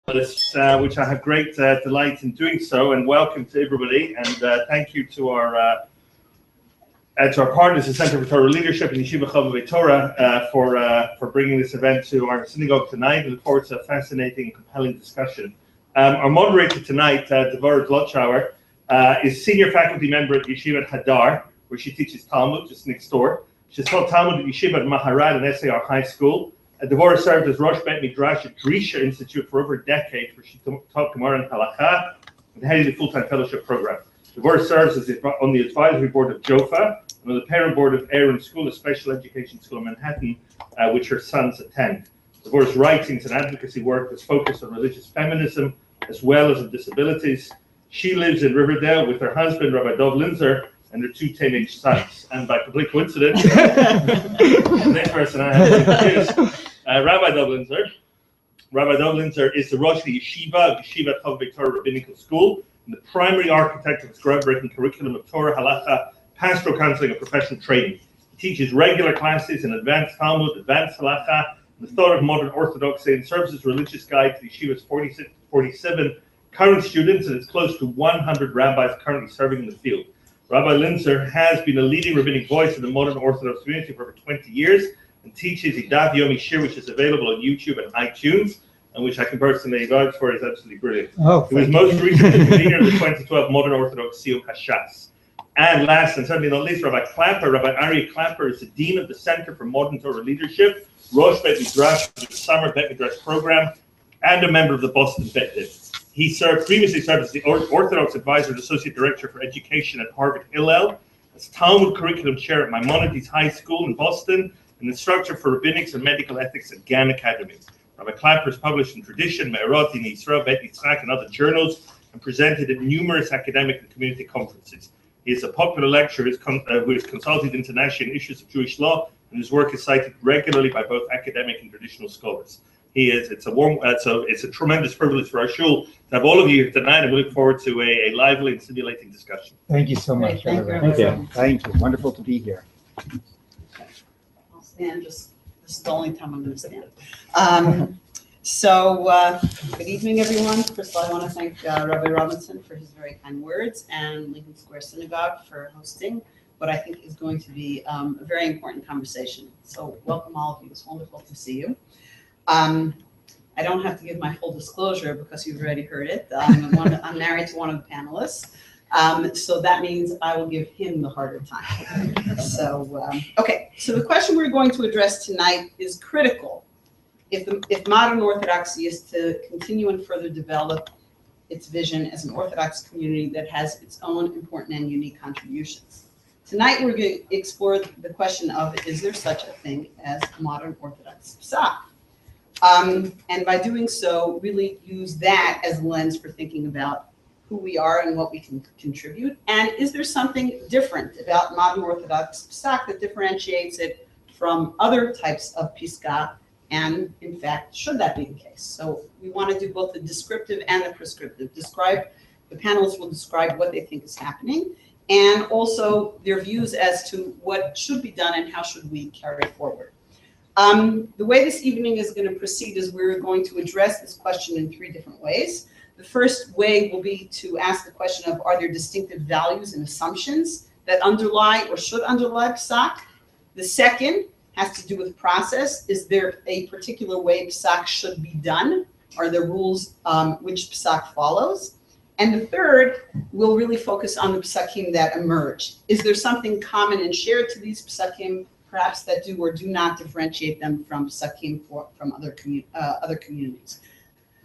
Which I have great delight in doing so, and welcome to everybody, and thank you to our partners, the Center for Torah Leadership and Yeshiva Chavavei Torah, for bringing this event to our synagogue tonight. We look forward to a fascinating and compelling discussion. Our moderator tonight, Devorah Glotschauer, is senior faculty member at Yeshiva Hadar, where she teaches Talmud just next door. She's taught Talmud at Yeshiva Maharad and SAR High School. Devorah served as Rosh Bet Midrash at Drisha Institute for over a decade, where she taught Gemara and Halakha and headed the full-time fellowship program. Devorah serves on the advisory board of JOFA and on the parent board of Aaron School, a special education school in Manhattan, which her sons attend. Devorah's writings and advocacy work is focused on religious feminism as well as on disabilities. She lives in Riverdale with her husband, Rabbi Linzer, and their two teenage sons. And by complete coincidence, the next person I have to introduce, Rabbi Linzer. Rabbi Linzer is the Rosh Yeshiva of Yeshiva Chavavei Torah Rabbinical School and the primary architect of its groundbreaking curriculum of Torah, Halacha, pastoral counseling, and professional training. He teaches regular classes in advanced Talmud, advanced Halacha, and the thought of modern Orthodoxy, and serves as religious guide to the Yeshiva's 47 current students, and it's close to 100 rabbis currently serving in the field. Rabbi Linzer has been a leading rabbinic voice in the modern Orthodox community for over 20 years and teaches Idav Yomi Shir, which is available on YouTube and iTunes, and which I can personally vouch for is absolutely brilliant. He was most recently convener of the 2012 Modern Orthodox Siyum Hashas. And last and certainly not least, Rabbi Klapper. Rabbi Aryeh Klapper is the Dean of the Center for Modern Torah Leadership, Rosh Bet Midrash, the Summer Bet Midrash program, and a member of the Boston Bet Div. He previously served as the Orthodox Advisor and Associate Director for Education at Harvard Hillel, as Talmud Curriculum Chair at Maimonides High School in Boston, and Instructor for Rabbinics and Medical Ethics at Gan Academy. Rabbi Klapper is published in Tradition, Me'orot, Din Yisrael, Bet Yitzchak, and other journals, and presented at numerous academic and community conferences. He is a popular lecturer who has consulted internationally on issues of Jewish law, and his work is cited regularly by both academic and traditional scholars. It's a tremendous privilege for our shul to have all of you here tonight, and we look forward to a lively and stimulating discussion. Thank you so much. Thank you. Thank you. Wonderful to be here. I'll stand. This is the only time I'm going to stand. Good evening, everyone. First of all, I want to thank Rabbi Robinson for his very kind words, and Lincoln Square Synagogue for hosting what I think is going to be a very important conversation. So welcome all of you. It's wonderful to see you. I don't have to give my full disclosure because you've already heard it. I'm married to one of the panelists. So that means I will give him the harder time. So the question we're going to address tonight is critical if modern Orthodoxy is to continue and further develop its vision as an Orthodox community that has its own important and unique contributions. Tonight we're going to explore the question of, is there such a thing as modern Orthodox Psak? And by doing so, really use that as a lens for thinking about who we are and what we can contribute. And is there something different about modern Orthodox Psak that differentiates it from other types of Piska? And in fact, should that be the case? So we want to do both the descriptive and the prescriptive. The panelists will describe what they think is happening, and also their views as to what should be done and how should we carry it forward. The way this evening is going to proceed is we're going to address this question in three different ways. The first way will be to ask the question of, are there distinctive values and assumptions that underlie or should underlie Psak? The second has to do with process. Is there a particular way Psak should be done? Are there rules which Psak follows? And the third will really focus on the Psakim that emerge. Is there something common and shared to these Psakim, perhaps that do or do not differentiate them from Psakim from other communities?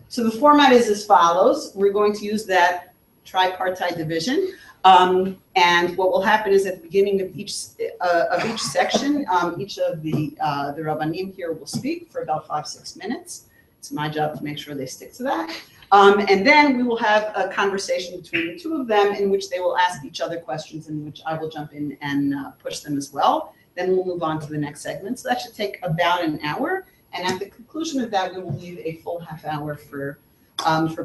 So the format is as follows. We're going to use that tripartite division. And what will happen is at the beginning of each section, each of the Rabbanim here will speak for about 5-6 minutes. It's my job to make sure they stick to that. And then we will have a conversation between the two of them in which they will ask each other questions, in which I will jump in and push them as well. Then we'll move on to the next segment. So that should take about an hour. And at the conclusion of that, we will leave a full half hour for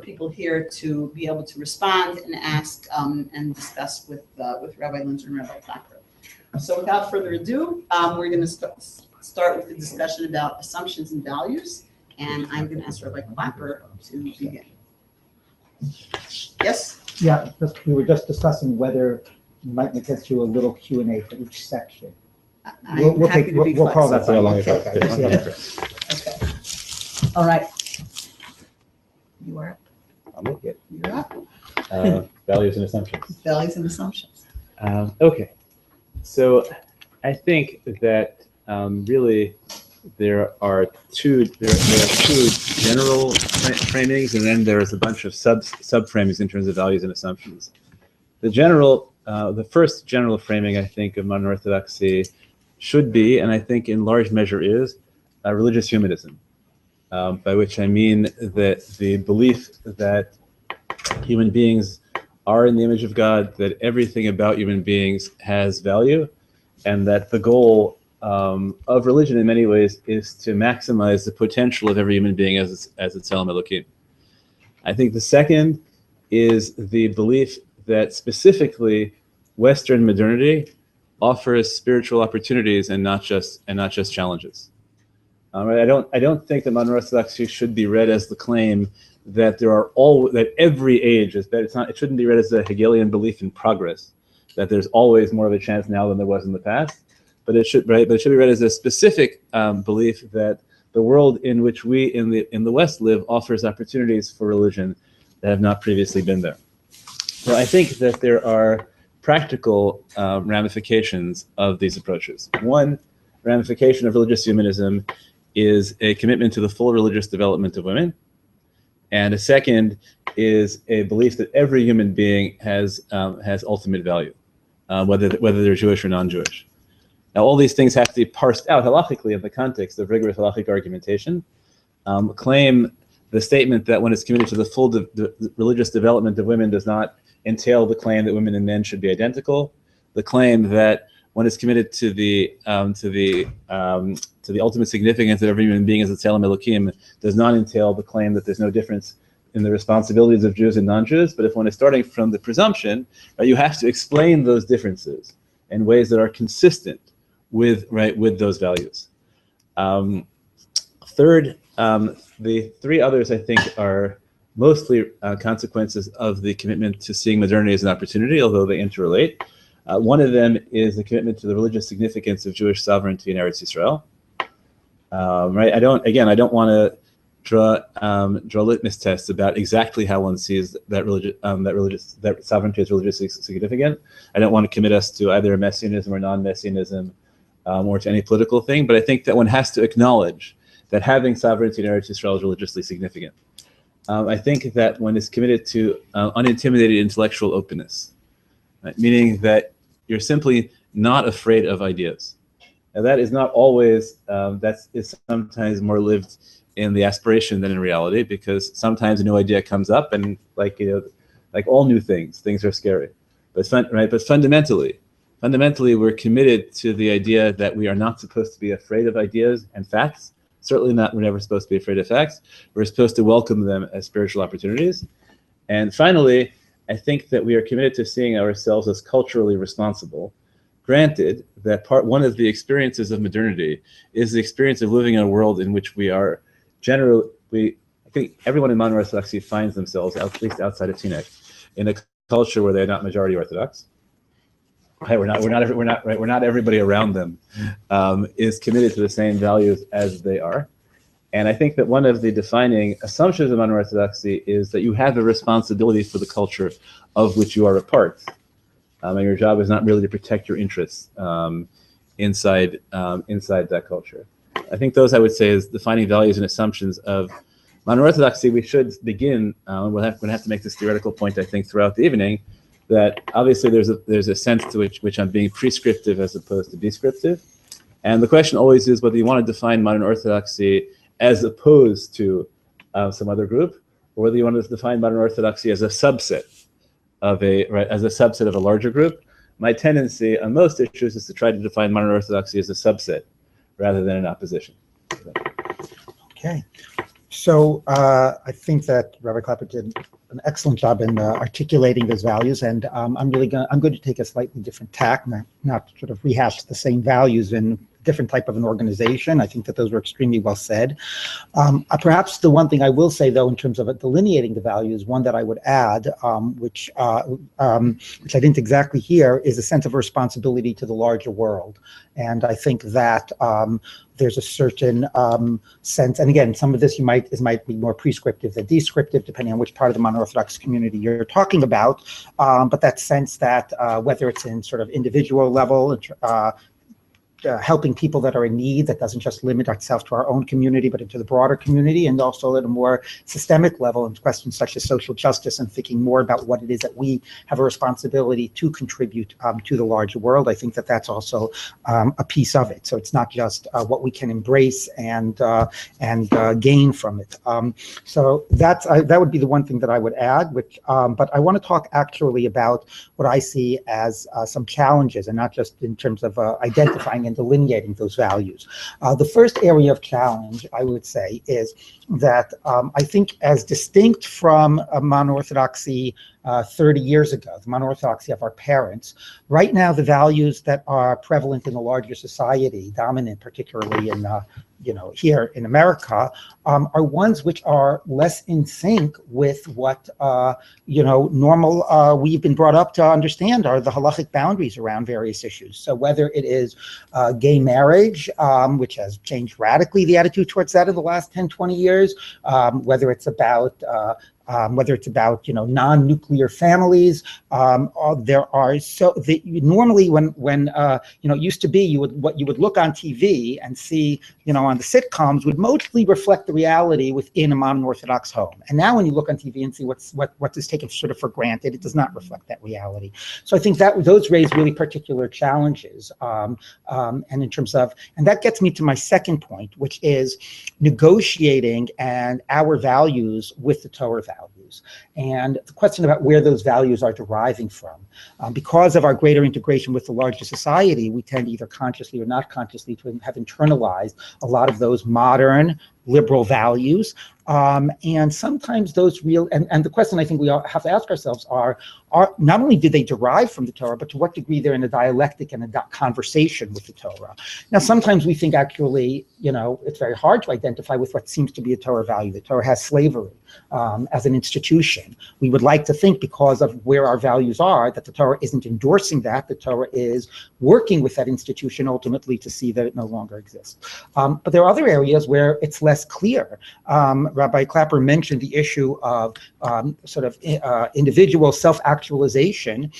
people here to be able to respond and ask and discuss with Rabbi Linzer and Rabbi Klapper. So without further ado, we're going to start with the discussion about assumptions and values. And I'm going to ask Rabbi Klapper to begin. Yes? Yeah, we were just discussing whether you might make us do a little Q&A for each section. I'm happy to be we'll call that flexible. Okay. Okay. All right. You are up. I'll make it. You're up. Values and assumptions. Values and assumptions. Okay, so I think that really there are two general framings, and then there's a bunch of sub framings in terms of values and assumptions. The first general framing, I think, of modern Orthodoxy should be, and I think in large measure is, religious humanism, by which I mean that the belief that human beings are in the image of God, that everything about human beings has value, and that the goal of religion in many ways is to maximize the potential of every human being as its Tzelem Elokim. I think the second is the belief that specifically Western modernity offers spiritual opportunities and not just challenges. I don't think that modern Orthodoxy should be read as the claim that that every age is better. It shouldn't be read as a Hegelian belief in progress, that there's always more of a chance now than there was in the past. But it should be read as a specific belief that the world in which we in the West live offers opportunities for religion that have not previously been there. So I think that there are practical ramifications of these approaches. One ramification of religious humanism is a commitment to the full religious development of women. And a second is a belief that every human being has ultimate value, whether they're Jewish or non-Jewish. Now, all these things have to be parsed out halachically in the context of rigorous halachic argumentation. Claim the statement that when it's committed to the full religious development of women does not entail the claim that women and men should be identical. The claim that when it's committed to the ultimate significance of every human being as a Tzelem Elokim does not entail the claim that there's no difference in the responsibilities of Jews and non-Jews. But if one is starting from the presumption, you have to explain those differences in ways that are consistent with those values. Third, the three others I think are mostly consequences of the commitment to seeing modernity as an opportunity, although they interrelate. One of them is the commitment to the religious significance of Jewish sovereignty in Eretz Yisrael. I don't want to draw litmus tests about exactly how one sees that sovereignty is religiously significant. I don't want to commit us to either a messianism or non-messianism, or to any political thing. But I think that one has to acknowledge that having sovereignty in Eretz Yisrael is religiously significant. I think that one is committed to unintimidated intellectual openness, meaning that you're simply not afraid of ideas. Now that is not always, that is sometimes more lived in the aspiration than in reality, because sometimes a new idea comes up and like all new things are scary. But fundamentally we're committed to the idea that we are not supposed to be afraid of ideas and facts. Certainly not, we're never supposed to be afraid of facts. We're supposed to welcome them as spiritual opportunities. And finally, I think that we are committed to seeing ourselves as culturally responsible. Granted that one of the experiences of modernity is the experience of living in a world in which we are I think everyone in modern Orthodoxy finds themselves, at least outside of Teaneck, in a culture where they're not majority Orthodox. We're not everybody around them is committed to the same values as they are. And I think that one of the defining assumptions of modern Orthodoxy is that you have a responsibility for the culture of which you are a part. And your job is not really to protect your interests inside that culture. I think those, I would say, is defining values and assumptions of modern Orthodoxy. We should begin, we'll have to make this theoretical point, I think, throughout the evening, that obviously there's a sense to which I'm being prescriptive as opposed to descriptive. And the question always is whether you want to define modern Orthodoxy as opposed to some other group, or whether you want to define modern Orthodoxy as a subset of a larger group. My tendency on most issues is to try to define modern Orthodoxy as a subset rather than an opposition. Okay. So I think that Rabbi Klapper did an excellent job in articulating those values, and I'm going to take a slightly different tack, not sort of rehash the same values and different type of an organization. I think that those were extremely well said. Perhaps the one thing I will say, though, in terms of delineating the values, one that I would add, which I didn't exactly hear, is a sense of responsibility to the larger world. And I think that there's a certain sense, and again, some of this might be more prescriptive than descriptive, depending on which part of the mono-Orthodox community you're talking about. But that sense that whether it's in sort of individual level, helping people that are in need, that doesn't just limit itself to our own community, but into the broader community, and also at a more systemic level in questions such as social justice and thinking more about what it is that we have a responsibility to contribute to the larger world. I think that that's also a piece of it. So it's not just what we can embrace and gain from it. So that would be the one thing that I would add. But I want to talk actually about what I see as some challenges, and not just in terms of identifying and delineating those values. The first area of challenge, I would say, is that I think as distinct from a mono-Orthodoxy 30 years ago, the mono-Orthodoxy of our parents, right now the values that are prevalent in the larger society, dominant particularly in here in America, are ones which are less in sync with what normal we've been brought up to understand are the halachic boundaries around various issues. So whether it is gay marriage, which has changed radically the attitude towards that in the last 10, 20 years, whether it's about non-nuclear families, there are normally when it used to be what you would look on TV and see on the sitcoms would mostly reflect the reality within a modern Orthodox home. And now when you look on TV and see what is taken sort of for granted, it does not reflect that reality. So I think that those raise really particular challenges, and in terms of, and that gets me to my second point, which is negotiating and our values with the Torah values, and the question about where those values are deriving from. Because of our greater integration with the larger society, we tend either consciously or not consciously to have internalized a lot of those modern liberal values. And sometimes those and the question I think we all have to ask ourselves are not only do they derive from the Torah, but to what degree they're in a dialectic and a conversation with the Torah. Now, sometimes we think actually, it's very hard to identify with what seems to be a Torah value. The Torah has slavery as an institution. We would like to think, because of where our values are, that the Torah isn't endorsing that. The Torah is working with that institution ultimately to see that it no longer exists. But there are other areas where it's less clear. Rabbi Klapper mentioned the issue of individual self-actualization.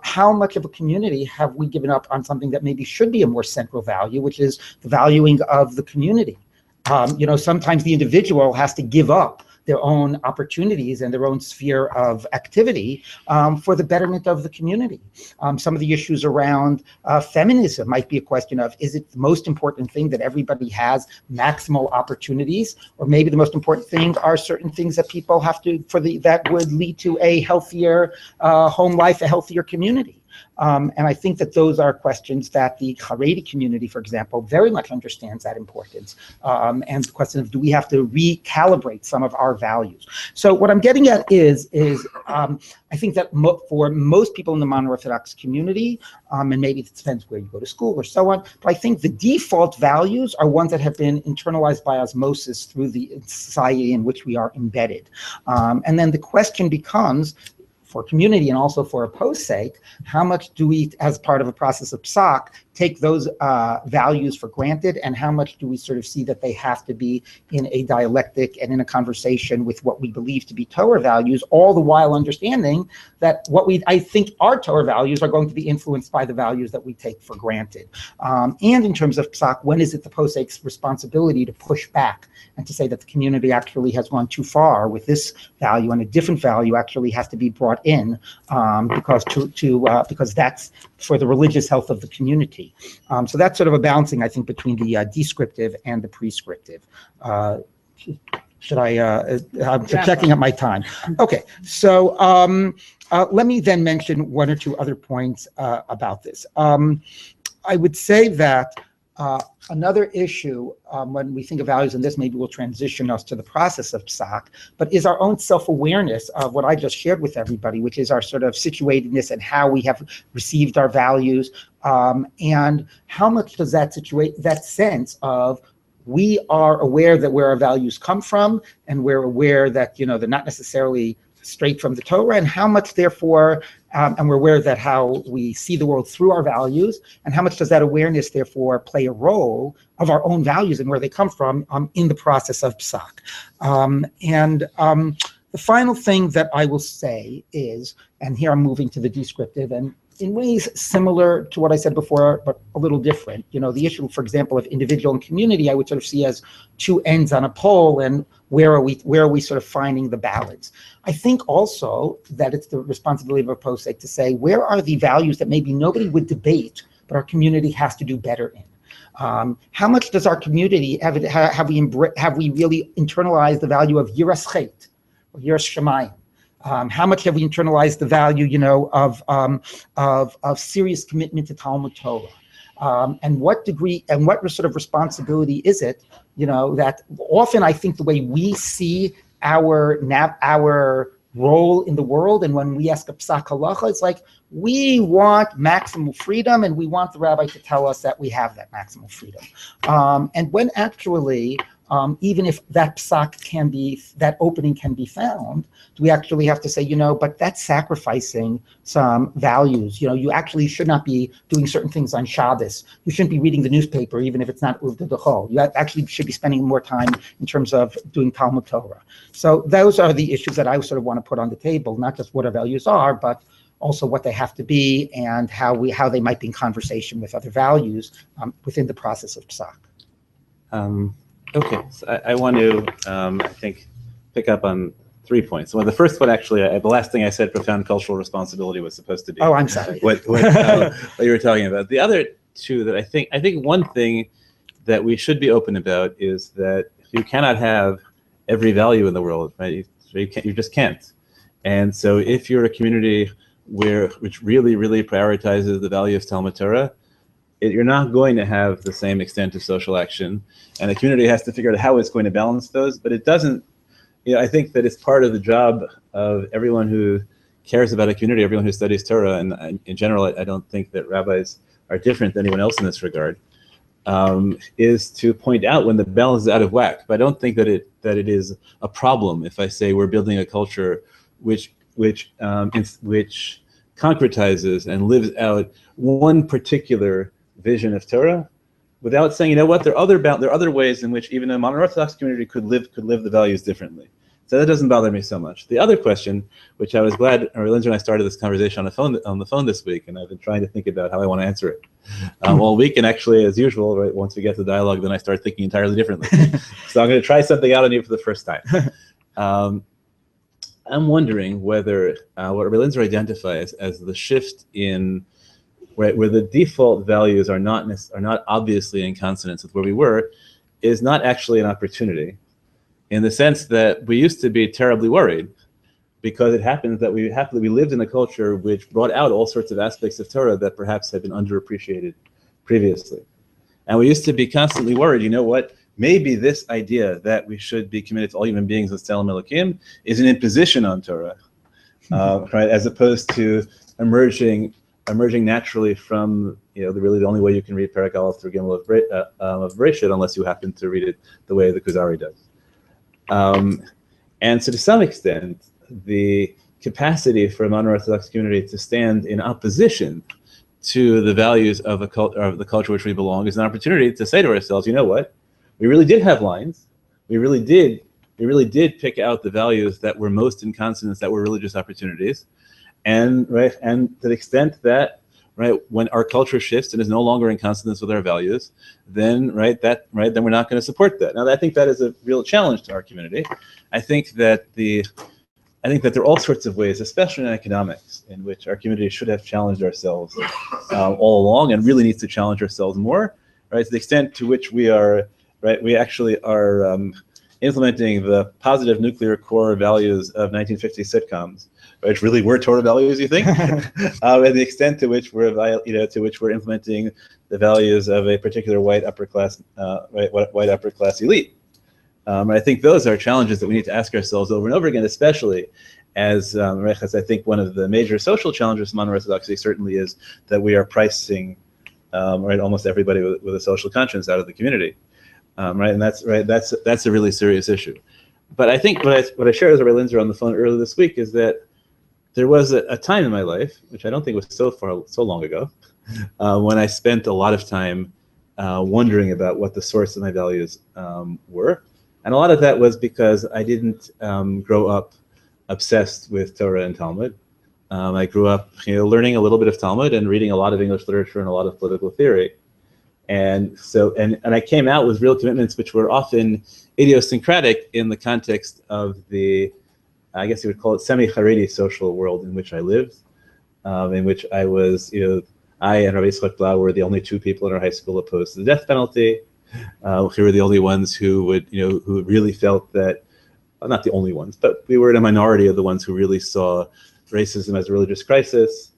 How much of a community have we given up on something that maybe should be a more central value, which is the valuing of the community? Sometimes the individual has to give up their own opportunities and their own sphere of activity for the betterment of the community. Some of the issues around feminism might be a question of, is it the most important thing that everybody has maximal opportunities? Or maybe the most important thing are certain things that people have to, that would lead to a healthier home life, a healthier community. And I think that those are questions that the Haredi community, for example, very much understands that importance. And the question of, do we have to recalibrate some of our values? So what I'm getting at is I think that for most people in the mono-Orthodox community, and maybe it depends where you go to school or so on, but I think the default values are ones that have been internalized by osmosis through the society in which we are embedded. And then the question becomes, for community and also for a post's sake, how much do we, as part of a process of Psak, take those values for granted, and how much do we sort of see that they have to be in a dialectic and in a conversation with what we believe to be Torah values, all the while understanding that I think our Torah values are going to be influenced by the values that we take for granted. And in terms of Psak, when is it the post's responsibility to push back and to say that the community actually has gone too far with this value, and a different value actually has to be brought in because that's for the religious health of the community. So that's sort of a balancing, I think, between the descriptive and the prescriptive. Should I, I'm checking up my time. Okay, so let me then mention one or two other points about this. I would say that another issue when we think of values, and this maybe will transition us to the process of Psak, but is our own self-awareness of what I just shared with everybody, which is our sort of situatedness and how we have received our values. And how much does that sense of we are aware that where our values come from, and we're aware that, they're not necessarily straight from the Torah, and how much, therefore, and we're aware that how we see the world through our values, and how much does that awareness, therefore, play a role of our own values and where they come from in the process of Psak. The final thing that I will say is, and here I'm moving to the descriptive, and in ways similar to what I said before, but a little different. The issue, for example, of individual and community, I would sort of see as two ends on a pole, and where are we sort of finding the balance? I think also that it's the responsibility of a posek to say, where are the values that maybe nobody would debate, but our community has to do better in? How much does our community have we really internalized the value of yiras chet or yiras shamayim? How much have we internalized the value, of serious commitment to Talmud Torah? And what degree and what sort of responsibility is it, that often I think the way we see our role in the world, and when we ask a Psak halacha, it's like we want maximal freedom, and we want the rabbi to tell us that we have that maximal freedom. And when actually, even if that Psak that opening can be found, do we actually have to say, but that's sacrificing some values. You actually should not be doing certain things on Shabbos. You shouldn't be reading the newspaper, even if it's not Uvda D'Chol. You actually should be spending more time in terms of doing Talmud Torah. So those are the issues that I sort of want to put on the table, not just what our values are, but also what they have to be, and how they might be in conversation with other values within the process of Psak. Okay, so I want to, I think, pick up on 3 points. Well, the first one, actually, the last thing I said, profound cultural responsibility, was supposed to be. Oh, I'm sorry. What you were talking about. The other two that I think one thing that we should be open about is that you cannot have every value in the world, right? You just can't. And so if you're a community which really, really prioritizes the value of Talmud Torah, you're not going to have the same extent of social action, and the community has to figure out how it's going to balance those. But it doesn't, I think that it's part of the job of everyone who cares about a community, everyone who studies Torah, and in general, I don't think that rabbis are different than anyone else in this regard, is to point out when the balance is out of whack. But I don't think that it is a problem if I say we're building a culture which concretizes and lives out one particular vision of Torah, without saying, there are other ways in which even a modern Orthodox community could live the values differently. So that doesn't bother me so much. The other question, which I was glad Linzer and I started this conversation on the phone this week, and I've been trying to think about how I want to answer it all week. And actually, as usual, right, once we get to the dialogue, then I start thinking entirely differently. So I'm going to try something out on you for the first time. I'm wondering whether what Rabbi Linzer identifies as the shift in where the default values are not obviously in consonance with where we were, is not actually an opportunity, in the sense that we used to be terribly worried, because it happens that we lived in a culture which brought out all sorts of aspects of Torah that perhaps had been underappreciated previously. And we used to be constantly worried, maybe this idea that we should be committed to all human beings as Tzelem Elokim is an imposition on Torah, right? As opposed to emerging naturally from, really the only way you can read Perek Aleph through Gimel of Bereshit, unless you happen to read it the way the Kuzari does. And so to some extent, the capacity for a modern Orthodox community to stand in opposition to the values of the culture which we belong is an opportunity to say to ourselves, we really did have lines. We really did pick out the values that were most in consonance, that were religious opportunities. And to the extent that when our culture shifts and is no longer in consonance with our values, then then we're not going to support that. Now, I think that is a real challenge to our community. I think that there are all sorts of ways, especially in economics, in which our community should have challenged ourselves all along, and really needs to challenge ourselves more. To the extent to which we actually are implementing the positive nuclear core values of 1950s sitcoms, which really were Torah values, you think? And the extent to which we're implementing the values of a particular white upper class elite. I think those are challenges that we need to ask ourselves over and over again, especially as I think one of the major social challenges of modern Orthodoxy certainly is that we are pricing right? Almost everybody with a social conscience out of the community, right? And that's a really serious issue. But I think what I shared with Rabbi Linzer on the phone earlier this week is that there was a time in my life, which I don't think was so long ago, when I spent a lot of time wondering about what the source of my values were. And a lot of that was because I didn't grow up obsessed with Torah and Talmud. I grew up learning a little bit of Talmud and reading a lot of English literature and a lot of political theory. And so, and I came out with real commitments which were often idiosyncratic in the context of the, I guess you would call it semi-Haredi social world in which I lived, in which I was, I and Rabbi Blau were the only two people in our high school opposed to the death penalty. We were the only ones who would, who really felt that, well, not the only ones, but we were in a minority of the ones who really saw racism as a religious crisis.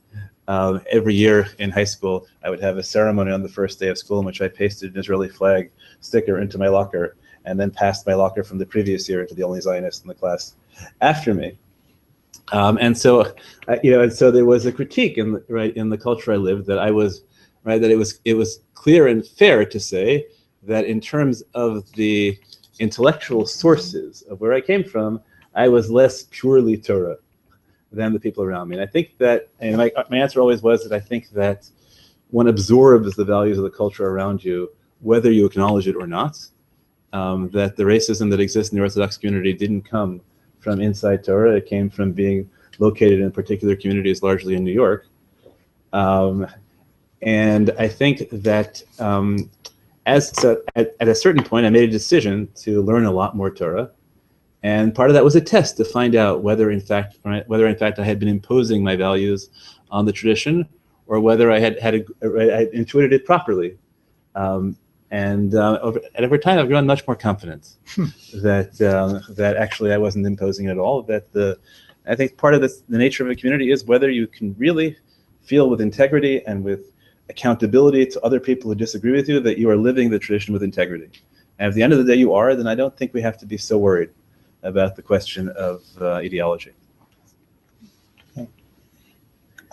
Every year in high school, I would have a ceremony on the first day of school in which I pasted an Israeli flag sticker into my locker and then passed my locker from the previous year to the only Zionist in the class after me. And so there was a critique in the culture I lived that I was, that it was clear and fair to say that in terms of the intellectual sources of where I came from, I was less purely Torah than the people around me. And I think that, and my answer always was that I think that one absorbs the values of the culture around you, whether you acknowledge it or not, that the racism that exists in the Orthodox community didn't come from inside Torah. It came from being located in particular communities, largely in New York. And I think that at a certain point, I made a decision to learn a lot more Torah. And part of that was a test to find out whether in fact I had been imposing my values on the tradition, or whether I had intuited it properly. And over time, I've grown much more confident that actually I wasn't imposing it at all. I think part of the nature of a community is whether you can really feel with integrity and with accountability to other people who disagree with you that you are living the tradition with integrity. And at the end of the day you are, then I don't think we have to be so worried about the question of ideology. Okay.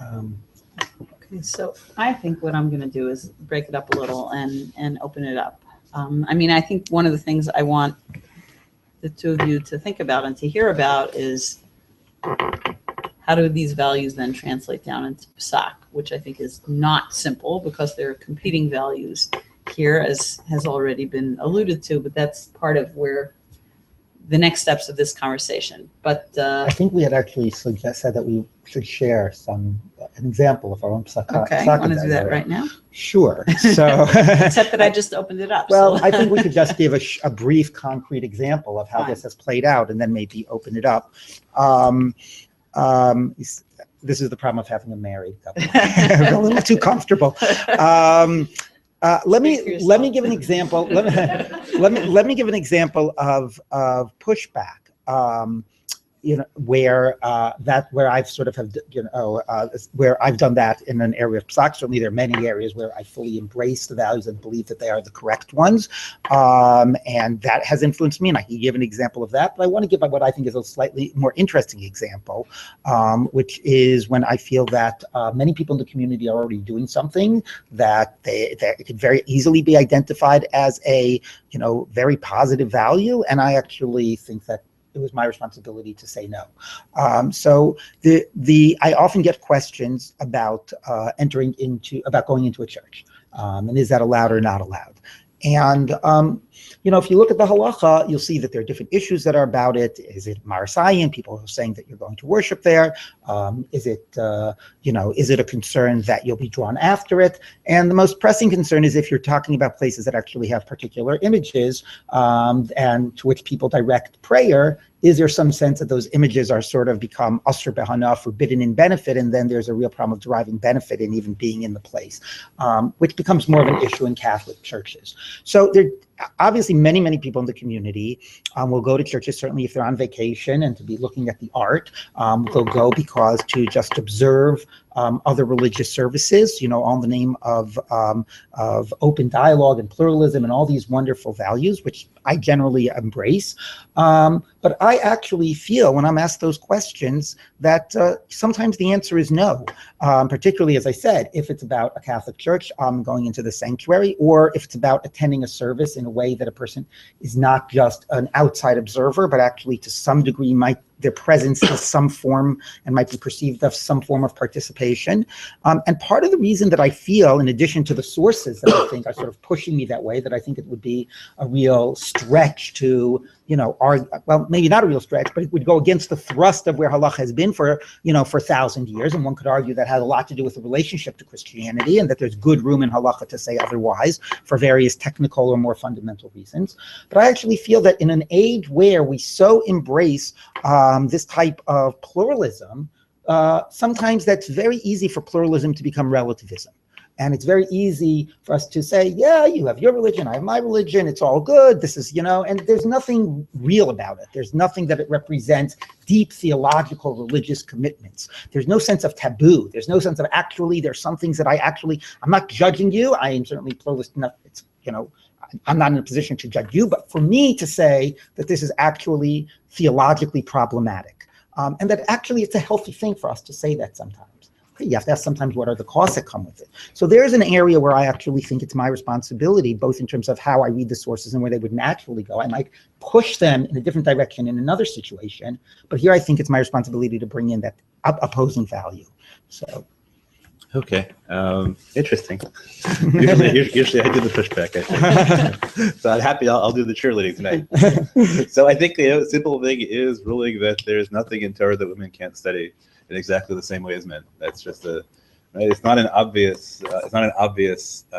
Okay, so I think what I'm going to do is break it up a little and open it up. I think one of the things I want the two of you to think about and to hear about is how do these values then translate down into Psak, which I think is not simple because there are competing values here, as has already been alluded to, but that's part of where the next steps of this conversation. But I think we had actually said that we should share an example of our own Psak. Okay, I want to do that right now. Sure. So, except that I just opened it up. Well, so. I think we could just give a brief, concrete example of how Fine. this has played out, and then maybe open it up. This is the problem of having a married couple. A little too comfortable. Let me give an example. Let me give an example of pushback. Where I've sort of where I've done that in an area of Psak. Certainly, there are many areas where I fully embrace the values and believe that they are the correct ones, and that has influenced me. And I can give an example of that. But I want to give what I think is a slightly more interesting example, which is when I feel that many people in the community are already doing something that could very easily be identified as a very positive value, and I actually think that it was my responsibility to say no. So I often get questions about going into a church, and is that allowed or not allowed? And if you look at the halacha, you'll see that there are different issues that are about it. Is it marasayim, people who are saying that you're going to worship there? Is it a concern that you'll be drawn after it? And the most pressing concern is if you're talking about places that actually have particular images and to which people direct prayer, is there some sense that those images are sort of become asur behana, forbidden in benefit, and then there's a real problem of deriving benefit in even being in the place, which becomes more of an issue in Catholic churches. So there obviously many people in the community will go to churches, certainly if they're on vacation and to be looking at the art. They'll go because to just observe other religious services, all in the name of open dialogue and pluralism and all these wonderful values, which I generally embrace. But I actually feel when I'm asked those questions that sometimes the answer is no, particularly, as I said, if it's about a Catholic church going into the sanctuary, or if it's about attending a service in a way that a person is not just an outside observer, but actually to some degree their presence is some form and might be perceived as some form of participation. And part of the reason that I feel, in addition to the sources that I think are sort of pushing me that way, that I think it would be a real stretch to, well, maybe not a real stretch, but it would go against the thrust of where halacha has been for 1,000 years. And one could argue that has a lot to do with the relationship to Christianity, and that there's good room in halacha to say otherwise for various technical or more fundamental reasons. But I actually feel that in an age where we so embrace this type of pluralism, sometimes that's very easy for pluralism to become relativism. And it's very easy for us to say, yeah, you have your religion, I have my religion, it's all good, this is, and there's nothing real about it. There's nothing that it represents deep theological religious commitments. There's no sense of taboo. There's no sense of there's some things that I'm not judging you. I am certainly pluralist enough, I'm not in a position to judge you, but for me to say that this is actually theologically problematic, and that actually it's a healthy thing for us to say that sometimes. You have to ask sometimes what are the costs that come with it. So there's an area where I actually think it's my responsibility, both in terms of how I read the sources and where they would naturally go. I might push them in a different direction in another situation, but here I think it's my responsibility to bring in that opposing value. So. Okay, interesting. Usually I do the pushback, I think. So I'm happy I'll do the cheerleading tonight. So I think the simple thing is ruling that there's nothing in Torah that women can't study in exactly the same way as men. That's just it's not an obvious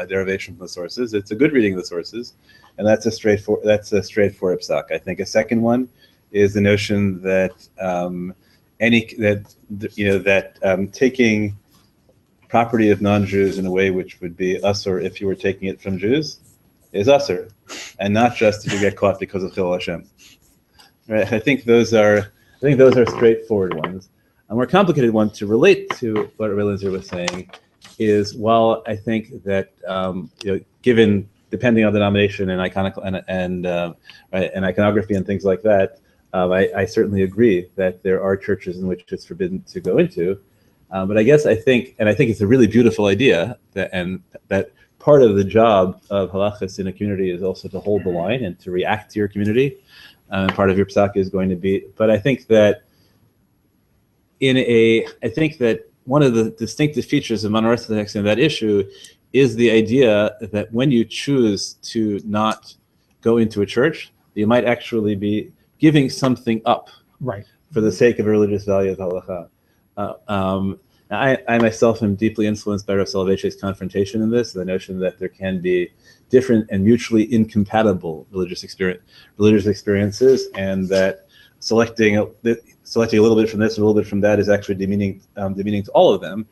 derivation from the sources. It's a good reading of the sources, and that's a straightforward psak. I think a second one is the notion that taking property of non-Jews in a way which would be usur if you were taking it from Jews is usur, and not just if you get caught because of Chil Hashem. Right? I think those are straightforward ones. A more complicated one to relate to what Rabbi Linzer was saying is, while I think that given depending on the denomination and iconography and things like that, I certainly agree that there are churches in which it's forbidden to go into. But I think it's a really beautiful idea that part of the job of halachas in a community is also to hold the line and to react to your community. Part of your psak is going to be, but I think that one of the distinctive features of mono-orthodoxy in that issue is the idea that when you choose to not go into a church, you might actually be giving something up, right, for the sake of a religious value of halacha. I myself am deeply influenced by Rav Soloveitchik's confrontation in this, the notion that there can be different and mutually incompatible religious experiences, and that selecting a little bit from this and a little bit from that is actually demeaning to all of them.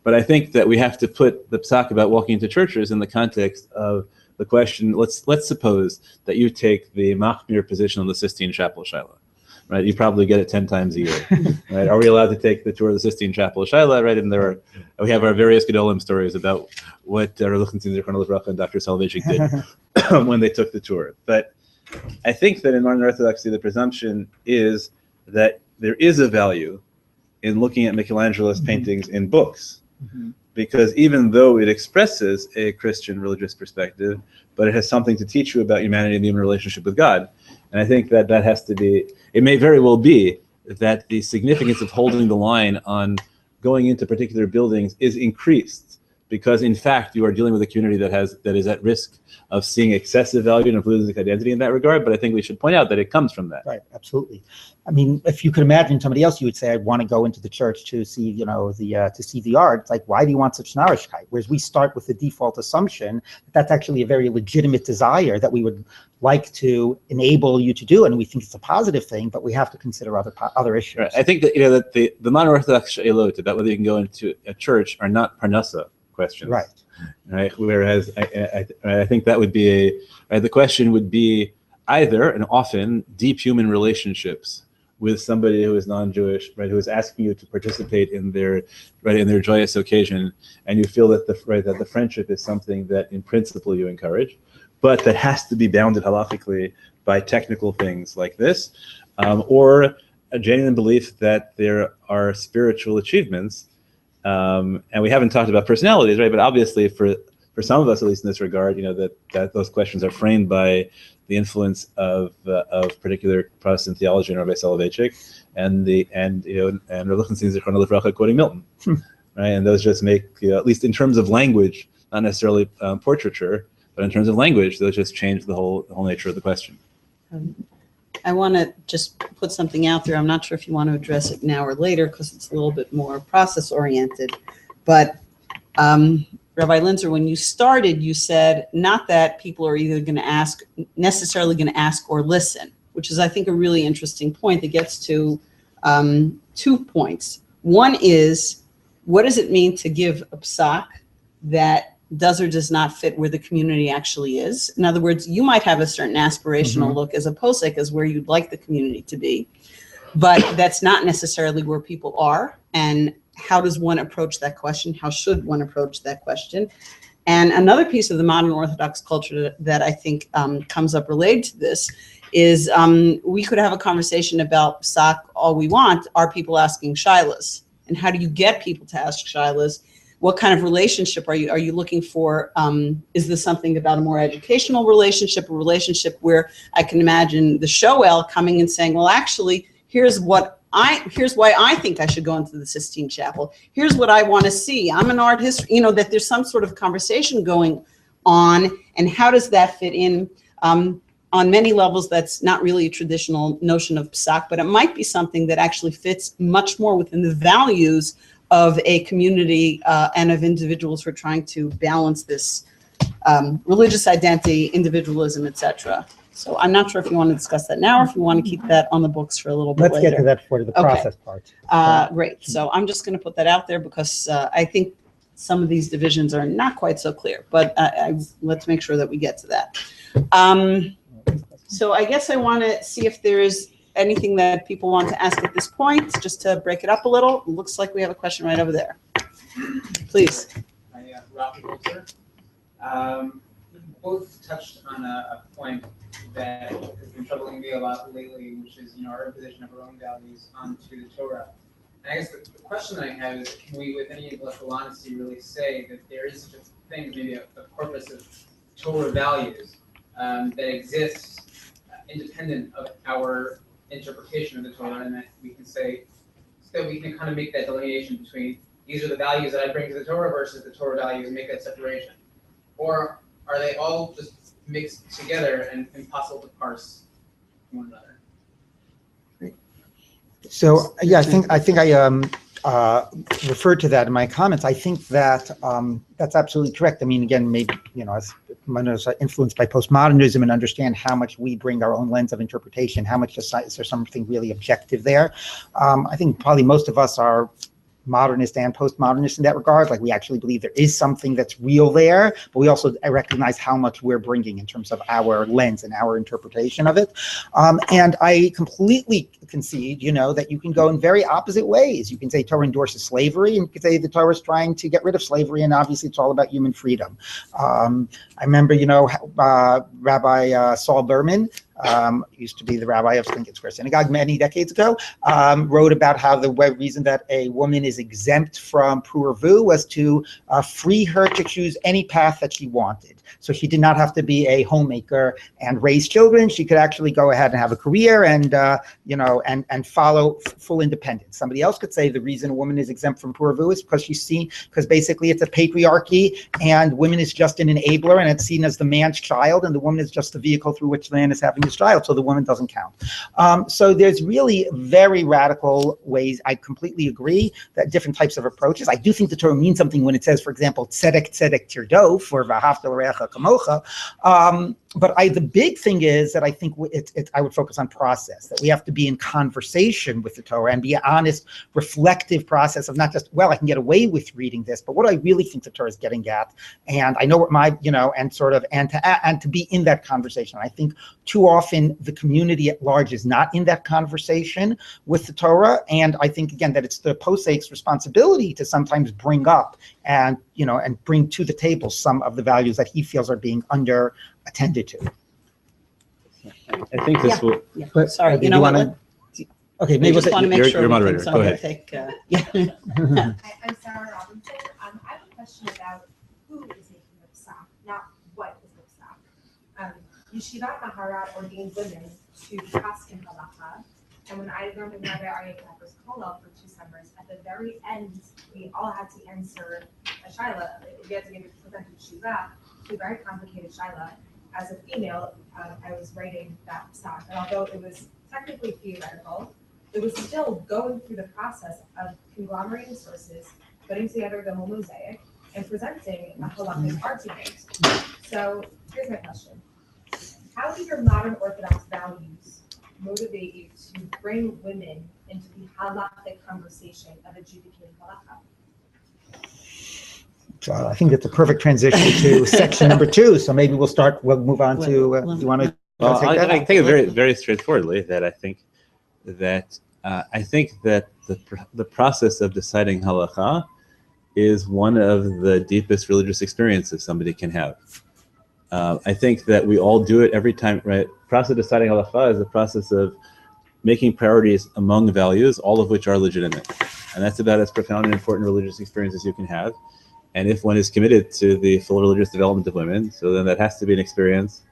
But I think that we have to put the psak about walking into churches in the context of the question. Let's suppose that you take the machmir position on the Sistine Chapel Shaila, right? You probably get it 10 times a year, right? Are we allowed to take the tour of the Sistine Chapel Shaila, right? And we have our various Gedolim stories about what Rav Linzer and Dr. Soloveitchik did when they took the tour. But I think that in modern Orthodoxy, the presumption is that there is a value in looking at Michelangelo's paintings in books, because even though it expresses a Christian religious perspective, but it has something to teach you about humanity and the human relationship with God. And I think that has to be, it may very well be that the significance of holding the line on going into particular buildings is increased, because in fact you are dealing with a community that is at risk of seeing excessive value and losing identity in that regard. But I think we should point out that it comes from that. Right, absolutely. I mean, if you could imagine somebody else, you would say, I want to go into the church to see, to see the art. It's like, why do you want such narishkeit? Whereas we start with the default assumption that that's actually a very legitimate desire that we would like to enable you to do, and we think it's a positive thing, but we have to consider other issues. Right. I think that that the mono-orthodox she'elot about whether you can go into a church are not parnasa questions. Right. Whereas I think that would be the question would be either, and often, deep human relationships with somebody who is non-Jewish, right, who is asking you to participate in their joyous occasion, and you feel that the friendship is something that in principle you encourage, but that has to be bounded halachically by technical things like this, or a genuine belief that there are spiritual achievements, and we haven't talked about personalities, right? But obviously, for some of us, at least in this regard, that those questions are framed by the influence of particular Protestant theology in Rabbi Soloveitchik and Reluctancy Zichrono Livracha quoting Milton, right? And those just make, at least in terms of language, not necessarily portraiture, but in terms of language, those just change the whole nature of the question. I want to just put something out there. I'm not sure if you want to address it now or later because it's a little bit more process oriented, but Rabbi Linzer, when you started, you said not that people are either necessarily going to ask or listen, which is, I think, a really interesting point that gets to 2 points. One is, what does it mean to give a psak that does or does not fit where the community actually is? In other words, you might have a certain aspirational look as a posek as where you'd like the community to be, but that's not necessarily where people are. And how does one approach that question? How should one approach that question? And another piece of the modern Orthodox culture that I think comes up related to this is we could have a conversation about psak all we want. Are people asking shilas? And how do you get people to ask shilas? What kind of relationship are you looking for? Is this something about a more educational relationship, a relationship where I can imagine the shoel coming and saying, well, actually, here's why I think I should go into the Sistine Chapel. Here's what I want to see. I'm an art history, that there's some sort of conversation going on, and how does that fit in? On many levels, that's not really a traditional notion of psak, but it might be something that actually fits much more within the values of a community and of individuals who are trying to balance this religious identity, individualism, etc. So I'm not sure if you want to discuss that now or if you want to keep that on the books for a little bit later. Let's get to that for the process part. Great. So I'm just going to put that out there because I think some of these divisions are not quite so clear, but let's make sure that we get to that. So I guess I want to see if there is anything that people want to ask at this point, just to break it up a little. It looks like we have a question right over there. Please. Rabbi Linzer. You both touched on a point that has been troubling me a lot lately, which is our imposition of our own values onto the Torah. And I guess the question that I have is, can we, with any intellectual honesty, really say that there is such a thing, maybe a corpus of Torah values that exists independent of our interpretation of the Torah, and that we can say, so that we can kind of make that delineation between these are the values that I bring to the Torah versus the Torah values and make that separation? Or are they all just mixed together and impossible to parse from one another? So yeah, I think I referred to that in my comments. I think that that's absolutely correct. I mean, again, maybe as one is influenced by postmodernism and understand how much we bring our own lens of interpretation, how much is there something really objective there. I think probably most of us are modernist and postmodernist in that regard. Like, we actually believe there is something that's real there, but we also recognize how much we're bringing in terms of our lens and our interpretation of it. And I completely concede, that you can go in very opposite ways. You can say Torah endorses slavery, and you can say the Torah is trying to get rid of slavery, and obviously it's all about human freedom. I remember, Rabbi Saul Berman, used to be the rabbi of Lincoln Square Synagogue many decades ago, wrote about how the reason that a woman is exempt from purvu was to free her to choose any path that she wanted. So she did not have to be a homemaker and raise children. She could actually go ahead and have a career and follow full independence. Somebody else could say the reason a woman is exempt from purvu is because basically it's a patriarchy, and women is just an enabler, and it's seen as the man's child, and the woman is just the vehicle through which the man is having his child, so the woman doesn't count. So there's really very radical ways. I completely agree that different types of approaches. I do think the Torah means something when it says, for example, tzedek tzedek tirdof, or v'ahavta l'reacha kamocha. the big thing is that I think I would focus on process, that we have to be in conversation with the Torah and be an honest, reflective process of not just, well, I can get away with reading this, but what do I really think the Torah is getting at? And I know what and to be in that conversation. I think too often the community at large is not in that conversation with the Torah. And I think, again, that it's the posake's responsibility to sometimes bring up and bring to the table some of the values that he feels are being attended to. I think this will. But, Sorry, you know what? Okay, maybe just want to make you're sure. we moderator. can Go ahead. take, I'm Sarah Robinson. I have a question about who is making the Psak, not what is the Psak. Yeshivat Maharat ordained women to pass in halacha, and when I learned in Rabbi Aryeh Klapper's kollel for 2 summers, at the very end, we all had to answer a shaila. We had to give it present to Shiva, a very complicated shaila. As a female, I was writing that Psak, and although it was technically theoretical, it was still going through the process of conglomerating sources, putting together the whole mosaic, and presenting a halakhic argument. So here's my question. How do your modern Orthodox values motivate you to bring women into the halakhic conversation of adjudicating halakha? So I think that's a perfect transition to section number 2. So maybe we'll move on to, you want to Well, take that? I take it very, very straightforwardly that I think that the process of deciding halacha is one of the deepest religious experiences somebody can have. I think that we all do it every time, right? Process of deciding halacha is the process of making priorities among values, all of which are legitimate. And that's about as profound and important religious experience as you can have. And if one is committed to the full religious development of women, so then that has to be an experience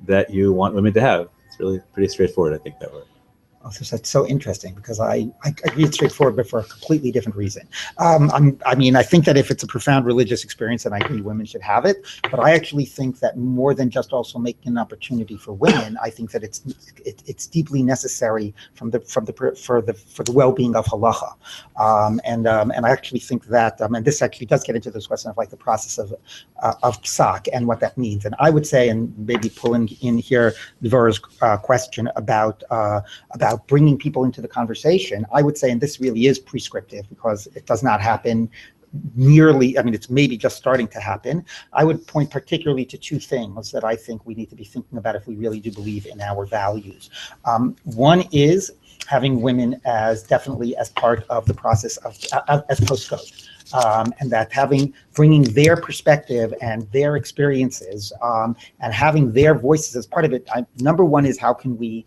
that you want women to have. It's really pretty straightforward, I think, that way. Oh, that's so interesting because I agree it's straightforward, but for a completely different reason. I think that if it's a profound religious experience, then I agree women should have it. But I actually think that more than just also making an opportunity for women, I think that it's deeply necessary for the well-being of halacha. And I actually think that, and this actually does get into this question of like the process of Psak and what that means. And I would say, and maybe pulling in here Dvorah's question about bringing people into the conversation, I would say, and this really is prescriptive because it does not happen nearly, it's maybe just starting to happen. I would point particularly to 2 things that I think we need to be thinking about if we really do believe in our values. One is having women as part of the process as postcode. And that bringing their perspective and their experiences and having their voices as part of it. Number one is how can we,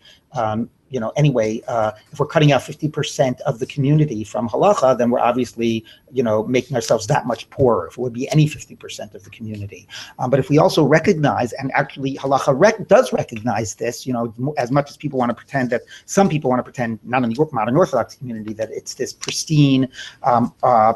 if we're cutting out 50% of the community from halacha, then we're obviously, making ourselves that much poorer. If it would be any 50% of the community. But if we also recognize, and actually halacha does recognize this, as much as people want to pretend that, some people want to pretend, not in the modern Orthodox community, that it's this pristine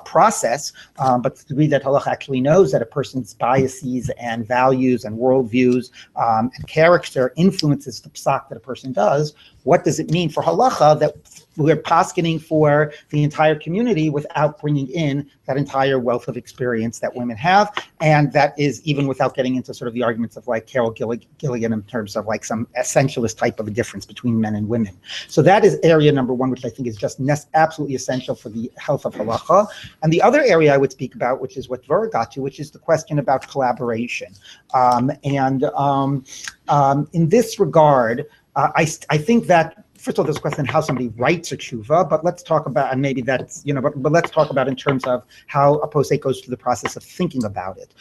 process, but the degree that halacha actually knows that a person's biases and values and worldviews and character influences the psak that a person does, what does it mean for halacha that we're poskening for the entire community without bringing in that entire wealth of experience that women have? And that is even without getting into sort of the arguments of like Carol Gilligan in terms of like some essentialist type of a difference between men and women. So that is area number 1, which I think is just absolutely essential for the health of halacha. And the other area I would speak about, which is what Dvorah got to, which is the question about collaboration. In this regard, I think that, first of all, there's a question how somebody writes a tshuva, but let's talk about, and maybe that's, but let's talk about in terms of how a posek goes through the process of thinking about it.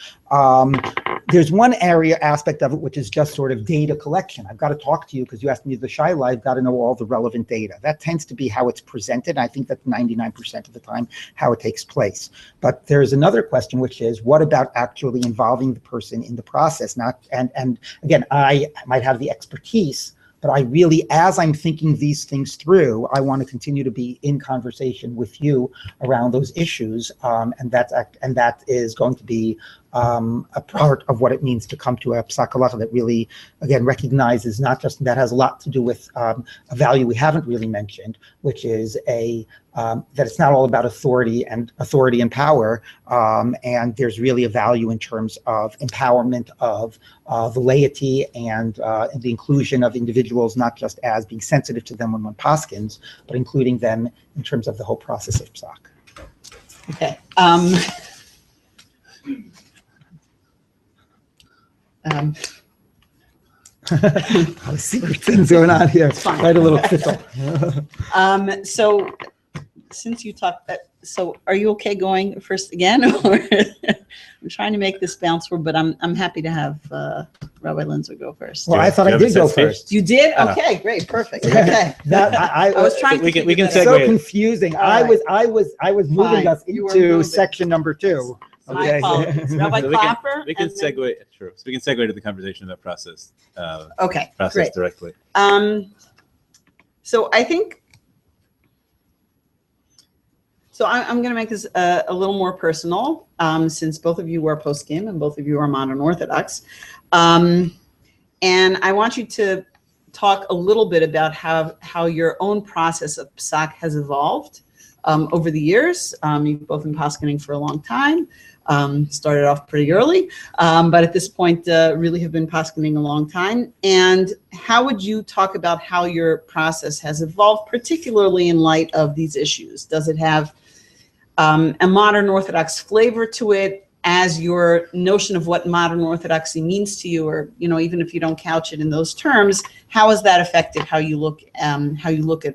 There's one aspect of it, which is just sort of data collection. I've got to talk to you because you asked me the shaila, I've got to know all the relevant data. That tends to be how it's presented. And I think that's 99% of the time how it takes place. But there's another question, which is what about actually involving the person in the process? And again, I might have the expertise, but I really, as I'm thinking these things through, I want to continue to be in conversation with you around those issues, and that is going to be a part of what it means to come to a Psak halacha that really, again, recognizes not just that has a lot to do with a value we haven't really mentioned, which is that it's not all about authority and power, and there's really a value in terms of empowerment of the laity and the inclusion of individuals, not just as being sensitive to them when one paskins, but including them in terms of the whole process of Psak. Okay. Secret things going on here. Fine. Write a little tittle. So since you talked, so are you okay going first again? Or I'm trying to make this bounce forward, but I'm happy to have Rabbi Linzer go first. Well, I thought I did go first. You did? Okay, great, perfect. Okay. I was trying we to can It's so segue. confusing. All I right. was moving Fine. us You were into moving. section number 2. My Okay. apologies. Rabbi So Klapper. we can and then- segue. Sure. So we can segue to the conversation about process. Okay, Process great. directly. So I think, so I'm going to make this a little more personal, since both of you are post-game and both of you are modern Orthodox. And I want you to talk a little bit about how your own process of Psak has evolved over the years. You've both been paskening for a long time. Started off pretty early, but at this point really have been paskening a long time. And how would you talk about how your process has evolved, particularly in light of these issues? Does it have a modern Orthodox flavor to it, as your notion of what modern Orthodoxy means to you, or even if you don't couch it in those terms, how has that affected how you look at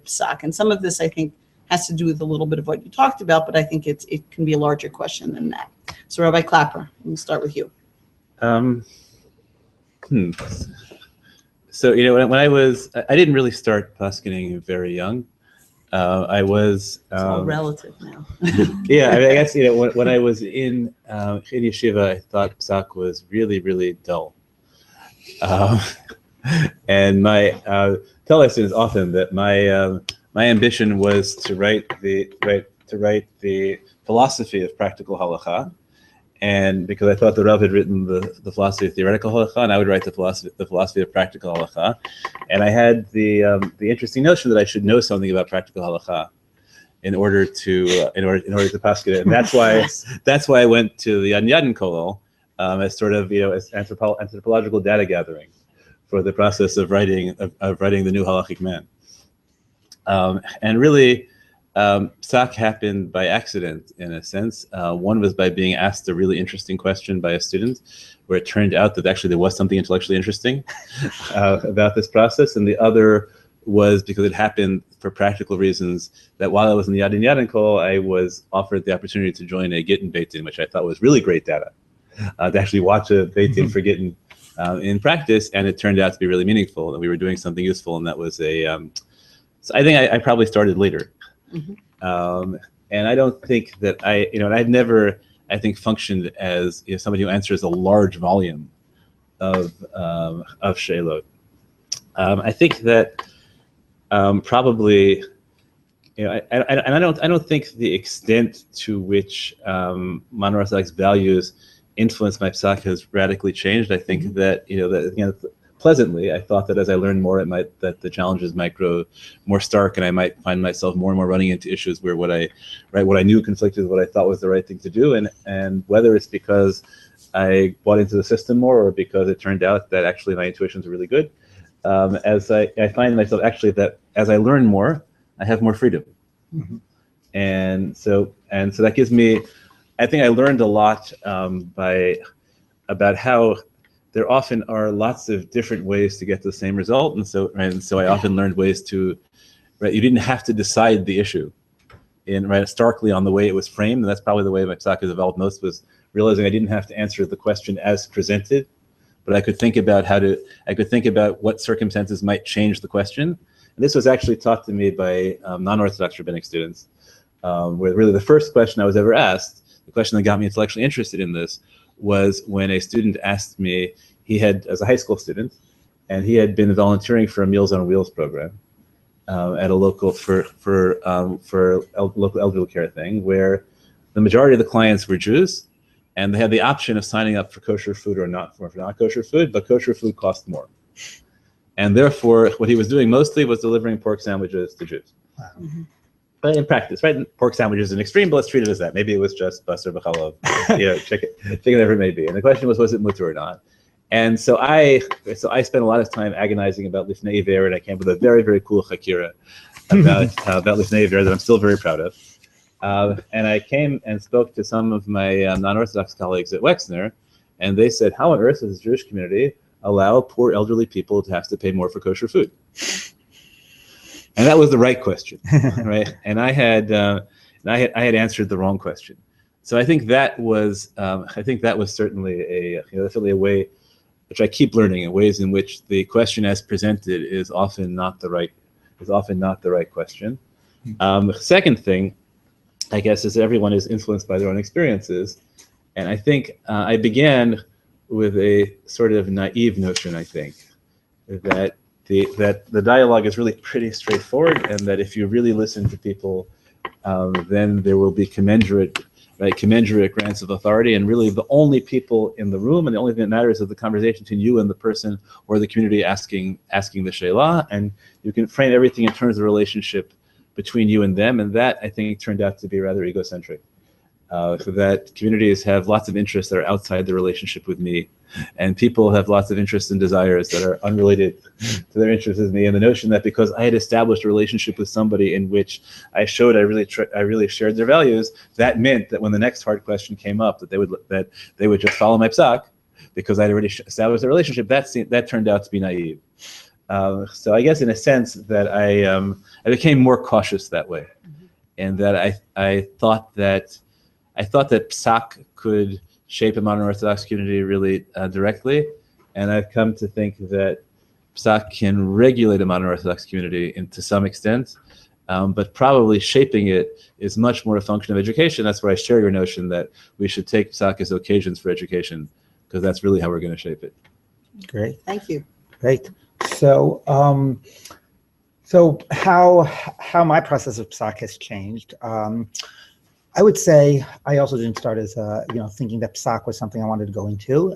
Psak? And some of this, I think, has to do with a little bit of what you talked about, but I think it can be a larger question than that. So, Rabbi Klapper, we'll start with you. So when I didn't really start paskening very young. I was. It's all relative now. Yeah, I guess when I was in yeshiva, I thought Psak was really, really dull. And my tell my students often that my ambition was to write the philosophy of practical halacha, and because I thought the Rav had written the philosophy of theoretical halacha, and I would write the philosophy of practical halacha, and I had the interesting notion that I should know something about practical halacha in order to paskin it, and that's why I went to the Yadin Kollel as sort of as anthropological data gathering for the process of writing the new halachic man. And really, Psak happened by accident, in a sense. One was by being asked a really interesting question by a student, where it turned out that actually there was something intellectually interesting about this process. And the other was because it happened for practical reasons, that while I was in the Yadin Kol, I was offered the opportunity to join a Gittin Beit Din, which I thought was really great data, to actually watch a Beit Din for Gittin in practice. And it turned out to be really meaningful, that we were doing something useful. And that was so I think I probably started later. Mm-hmm. And I don't think that I'd never, I think, functioned as somebody who answers a large volume of Sheilot. I think that probably, I don't think the extent to which modern Orthodox values influence my Psak has radically changed. I think that pleasantly, I thought that as I learned more, that the challenges might grow more stark, and I might find myself more and more running into issues where what I knew conflicted with what I thought was the right thing to do, and whether it's because I bought into the system more, or because it turned out that actually my intuitions are really good. As I find myself actually that as I learn more, I have more freedom, and so that gives me. I think I learned a lot about how there often are lots of different ways to get to the same result, and so I often learned ways to. You didn't have to decide the issue, starkly on the way it was framed, and that's probably the way my Psak has evolved most, was realizing I didn't have to answer the question as presented, but I could think about what circumstances might change the question. And this was actually taught to me by non-Orthodox rabbinic students, where really the first question I was ever asked, the question that got me intellectually interested in this, was when a student asked me, as a high school student, and he had been volunteering for a Meals on Wheels program at a local local elderly care thing, where the majority of the clients were Jews, and they had the option of signing up for kosher food or not for not kosher food, but kosher food cost more. And therefore, what he was doing mostly was delivering pork sandwiches to Jews. Wow. But in practice, right? Pork sandwiches is an extreme, but let's treat it as that. Maybe it was just basar b'chalav, chicken, whatever it may be. And the question was it mutter or not? And so I spent a lot of time agonizing about Lifnei Iver, and I came up with a very, very cool chakira about Lifnei Iver that I'm still very proud of. And I came and spoke to some of my non-Orthodox colleagues at Wexner, and they said, how on earth does the Jewish community allow poor elderly people to have to pay more for kosher food? And that was the right question, right? And I had answered the wrong question. So I think that was certainly a way which I keep learning, in ways in which the question as presented is often not the right question. Second thing, I guess, is that everyone is influenced by their own experiences, and I think I began with a sort of naive notion. I think that the dialogue is really pretty straightforward, and that if you really listen to people, then there will be commensurate grants of authority, and really the only people in the room and the only thing that matters is the conversation between you and the person or the community asking the she'elah, and you can frame everything in terms of the relationship between you and them, and that I think turned out to be rather egocentric. So that communities have lots of interests that are outside the relationship with me, and people have lots of interests and desires that are unrelated to their interests with me. And the notion that because I had established a relationship with somebody in which I showed I really shared their values, that meant that when the next hard question came up, that they would just follow my psak because I'd already established a relationship. That turned out to be naive. So I guess in a sense that I became more cautious that way, and that I thought that Psak could shape a modern Orthodox community really directly, and I've come to think that Psak can regulate a modern Orthodox community to some extent, but probably shaping it is much more a function of education. That's where I share your notion that we should take Psak as occasions for education, because that's really how we're going to shape it. Great. Thank you. Great. So, how my process of Psak has changed. I would say I also didn't start as thinking that Psak was something I wanted to go into.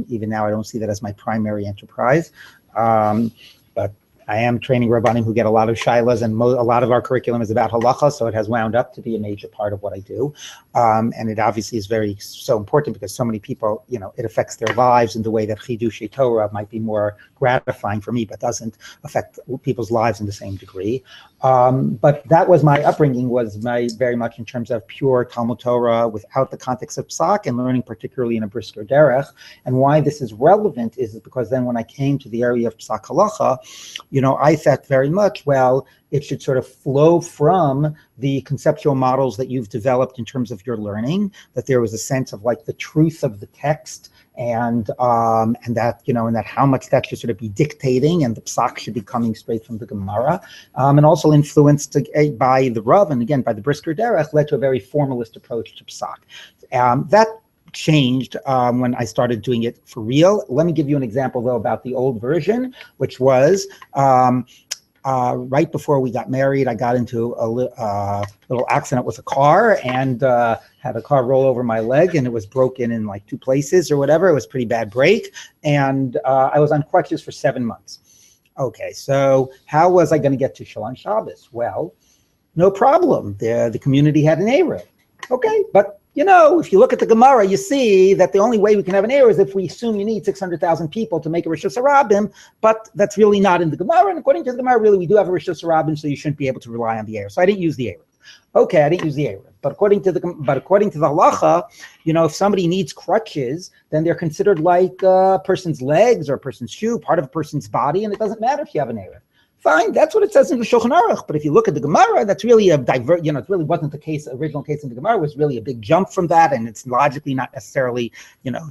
Even now, I don't see that as my primary enterprise. But I am training Rabbanim who get a lot of shilas, and a lot of our curriculum is about halacha, so it has wound up to be a major part of what I do. And it obviously is so important because so many people, it affects their lives in the way that chidush Torah might be more gratifying for me, but doesn't affect people's lives in the same degree. But that was my upbringing, was very much in terms of pure Talmud Torah without the context of Psak, and learning particularly in a brisker derech. And why this is relevant is because then when I came to the area of Psak halacha, I thought very much, well, it should sort of flow from the conceptual models that you've developed in terms of your learning, that there was a sense of like the truth of the text, and that how much that should sort of be dictating, and the Psak should be coming straight from the Gemara, and also influenced by the Rav, and again by the brisker derech, led to a very formalist approach to Psak. That changed when I started doing it for real. Let me give you an example though about the old version, which was right before we got married, I got into a little accident with a car, and had a car roll over my leg, and it was broken in like 2 places or whatever. It was a pretty bad break, and I was on crutches for 7 months. Okay, so how was I going to get to Shalom Shabbos? Well, no problem. The community had an Aryeh. Okay, but if you look at the Gemara, you see that the only way we can have an Aryeh is if we assume you need 600,000 people to make a Rishus Harabim, but that's really not in the Gemara. And according to the Gemara, really, we do have a Rishus Harabim, so you shouldn't be able to rely on the Aryeh. So I didn't use the Aryeh. Okay, I didn't use the Aryeh. But according to the halacha, if somebody needs crutches, then they're considered like a person's legs or a person's shoe, part of a person's body, and it doesn't matter if you have an Aryeh. Fine, that's what it says in the Shulchan Aruch. But if you look at the Gemara, that's really it really wasn't the case. Original case in the Gemara was really a big jump from that, and it's logically not necessarily,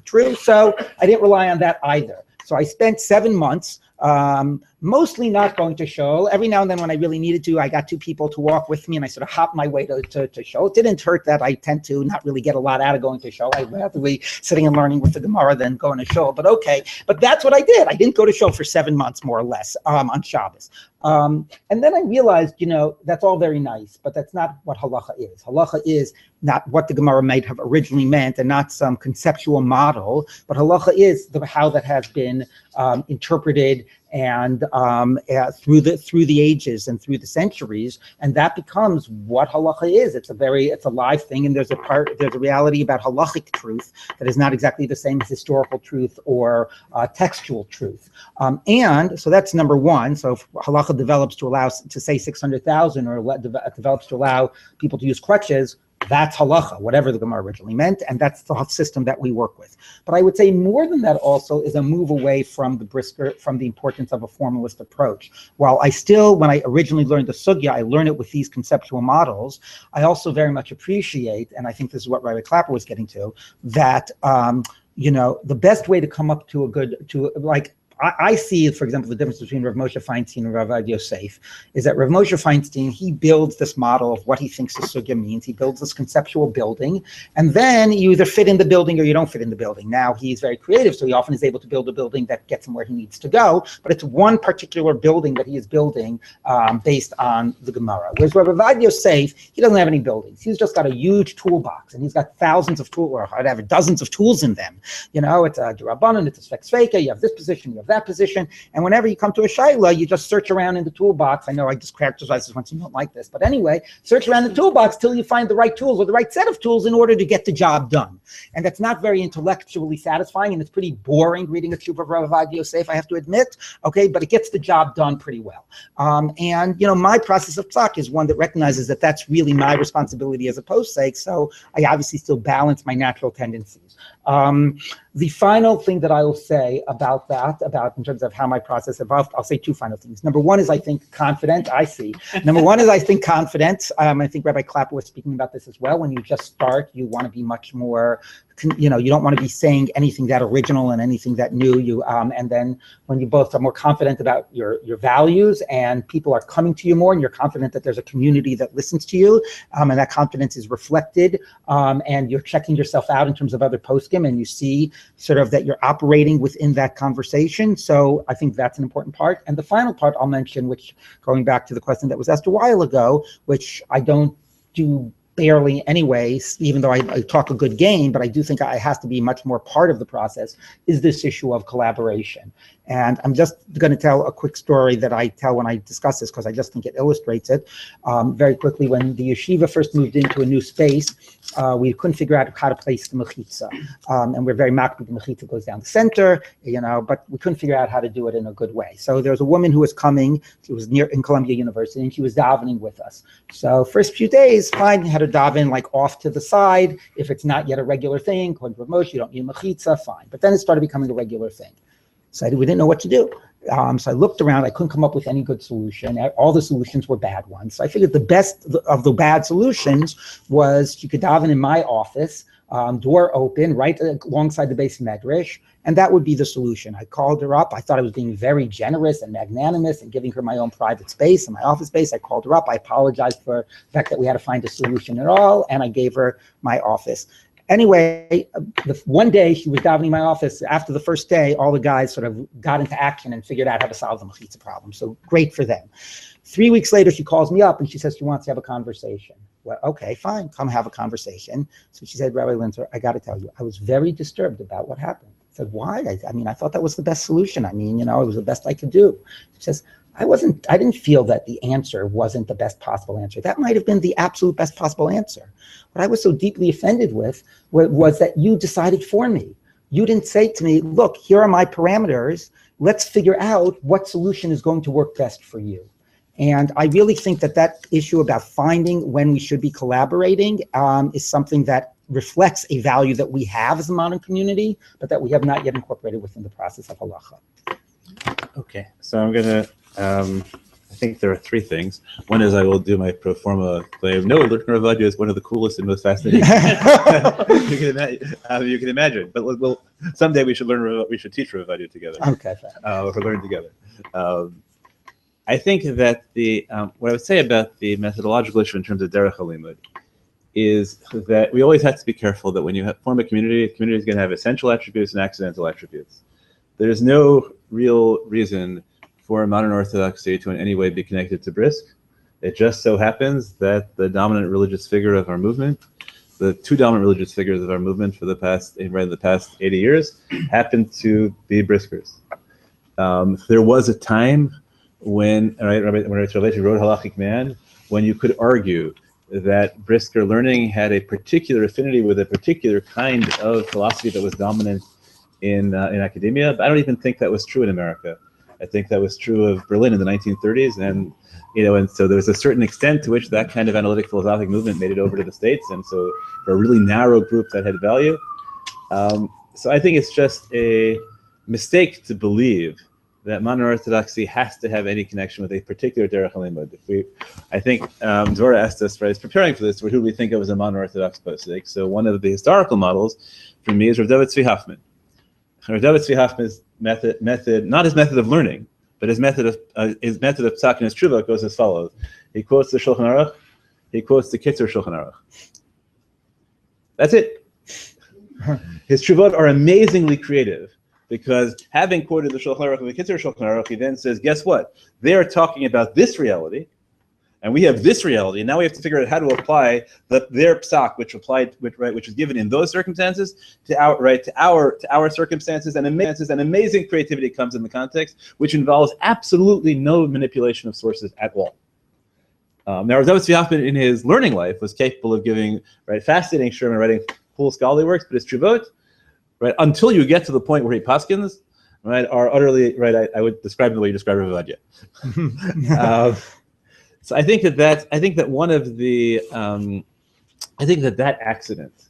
true. So I didn't rely on that either. So I spent 7 months mostly not going to shul. Every now and then when I really needed to, I got two people to walk with me and I sort of hopped my way to shul. It didn't hurt that I tend to not really get a lot out of going to shul. I'd rather be sitting and learning with the Gemara than going to shul, but okay. But that's what I did. I didn't go to shul for 7 months, more or less, on Shabbos. And then I realized, that's all very nice, but that's not what halacha is. Halacha is not what the Gemara might have originally meant and not some conceptual model, but halacha is how that has been interpreted and through the ages and through the centuries, and that becomes what halacha is. It's a live thing, and there's a reality about halachic truth that is not exactly the same as historical truth or textual truth. And so that's number one. So if halacha develops to say 600,000 or develops to allow people to use crutches, that's halacha, whatever the Gemara originally meant, and that's the system that we work with. But I would say more than that also is a move away from the importance of a formalist approach. While I still, when I originally learned the sugya, I learned it with these conceptual models, I also very much appreciate, and I think this is what Rabbi Klapper was getting to, that the best way to come up to I see, for example, the difference between Rav Moshe Feinstein and Rav Yosef is that Rav Moshe Feinstein, he builds this model of what he thinks the sugya means. He builds this conceptual building, and then you either fit in the building or you don't fit in the building. Now, he's very creative, so he often is able to build a building that gets him where he needs to go, but it's one particular building that he is building based on the Gemara. Whereas Rav Yosef, he doesn't have any buildings. He's just got a huge toolbox, and he's got thousands of tools, or whatever, dozens of tools in them. It's a Durabanan, it's a Svek, you have this position, you have that position, and whenever you come to a shaila, you just search around in the toolbox. I know I just characterized this once, you don't like this, but anyway, search around the toolbox till you find the right tools or the right set of tools in order to get the job done. And that's not very intellectually satisfying, and it's pretty boring reading a tshuva of Rav Yosef, I have to admit, okay, but it gets the job done pretty well. My process of Psak is one that recognizes that that's really my responsibility as a posek, so I obviously still balance my natural tendencies. The final thing that I will say about in terms of how my process evolved, I'll say two final things. Number one is, I think, confident. I think confidence. I think Rabbi Klapper was speaking about this as well. When you just start, you want to be much more, you don't want to be saying anything that original and anything that new. And then when you both are more confident about your values and people are coming to you more, and you're confident that there's a community that listens to you, and that confidence is reflected, and you're checking yourself out in terms of other poskim, and you see sort of that you're operating within that conversation. So I think that's an important part. And the final part I'll mention, which going back to the question that was asked a while ago, which I don't do barely anyways, even though I talk a good game, but I do think it has to be much more part of the process, is this issue of collaboration. And I'm just going to tell a quick story that I tell when I discuss this, because I just think it illustrates it. Very quickly, when the yeshiva first moved into a new space, we couldn't figure out how to place the mechitza. And we're very makbid, the mechitza goes down the center, but we couldn't figure out how to do it in a good way. So there was a woman who was coming, she was in Columbia University, and she was davening with us. So first few days, fine, had to daven like off to the side. If it's not yet a regular thing, according to Moshe, you don't need mechitza, fine. But then it started becoming a regular thing. So we didn't know what to do. So I looked around, I couldn't come up with any good solution. All the solutions were bad ones. So I figured the best of the bad solutions was you could daven in my office, door open, right alongside the base medrash, and that would be the solution. I called her up. I thought I was being very generous and magnanimous and giving her my own private space and my office space. I called her up. I apologized for the fact that we had to find a solution at all, and I gave her my office. Anyway, one day she was davening in my office. After the first day, all the guys sort of got into action and figured out how to solve the mechitza problem. So great for them. 3 weeks later, she calls me up and she says she wants to have a conversation. Well, okay, fine, come have a conversation. So she said, Rabbi Linzer, I got to tell you, I was very disturbed about what happened. I said, why? I thought that was the best solution. It was the best I could do. She says, I didn't feel that the answer wasn't the best possible answer. That might have been the absolute best possible answer. What I was so deeply offended with was that you decided for me. You didn't say to me, look, here are my parameters. Let's figure out what solution is going to work best for you. And I really think that issue about finding when we should be collaborating is something that reflects a value that we have as a modern community, but that we have not yet incorporated within the process of halacha. Okay, so I'm going to, I think there are three things. One is I will do my pro forma claim. No, learning Rav Vadia is one of the coolest and most fascinating you can imagine. But someday we should teach Rav Vadia together. Okay. Or learn together. I think that what I would say about the methodological issue in terms of derech halimud is that we always have to be careful that when you form a community is going to have essential attributes and accidental attributes. There's no real reason for modern Orthodoxy to in any way be connected to Brisk. It just so happens that the dominant religious figure of our movement, the two dominant religious figures of our movement for the past 80 years, happened to be Briskers. There was a time when Rabbi wrote Halachic Man, when you could argue that Brisker learning had a particular affinity with a particular kind of philosophy that was dominant in academia. But I don't even think that was true in America. I think that was true of Berlin in the 1930s, and so there was a certain extent to which that kind of analytic philosophic movement made it over to the States, and so for a really narrow group that had value. So I think it's just a mistake to believe that modern Orthodoxy has to have any connection with a particular derech halimud. I think Dvorah asked us, right, preparing for this, who do we think of as a modern Orthodox posek? So one of the historical models for me is Rav David Tzvi Hoffman. Rav David Tzvi Hoffman's method, not his method of learning, but his method of Psak and his Tshuva goes as follows. He quotes the Shulchan Aruch, he quotes the Kitzur Shulchan Aruch. That's it. His Tshuvot are amazingly creative, because having quoted the Shulchan Aruch and the Kitzur Shulchan Aruch, he then says, guess what? They are talking about this reality, and we have this reality, and now we have to figure out how to apply their psak, which is given in those circumstances, to our circumstances, and amazing creativity comes in the context, which involves absolutely no manipulation of sources at all. Now, Rav Tzvi Hoffman in his learning life was capable of giving fascinating shurim and writing cool scholarly works, but his Tshuvot, until you get to the point where he paskins, are utterly I would describe them the way you describe Rav Ovadia. So I think that one of the that accident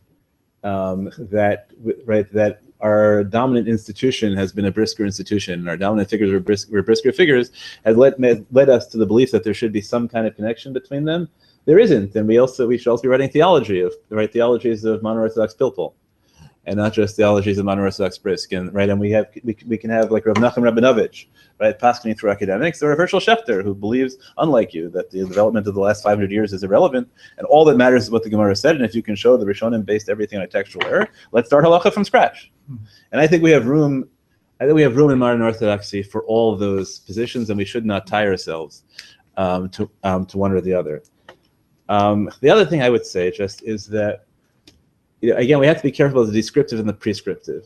that our dominant institution has been a Brisker institution, and our dominant figures were Brisker figures, has led us to the belief that there should be some kind of connection between them. There isn't, and we should also be writing theologies of modern Orthodox Pilpul, and not just theologies of modern Orthodox Brisk, and we can have like Rav Nachum Rabinovich, paskening through academics, or a Herschel Schechter who believes, unlike you, that the development of the last 500 years is irrelevant, and all that matters is what the Gemara said, and if you can show the Rishonim based everything on a textual error, let's start halacha from scratch. And I think we have room. In modern Orthodoxy for all of those positions, and we should not tie ourselves to one or the other. The other thing I would say just is that, again, we have to be careful of the descriptive and the prescriptive.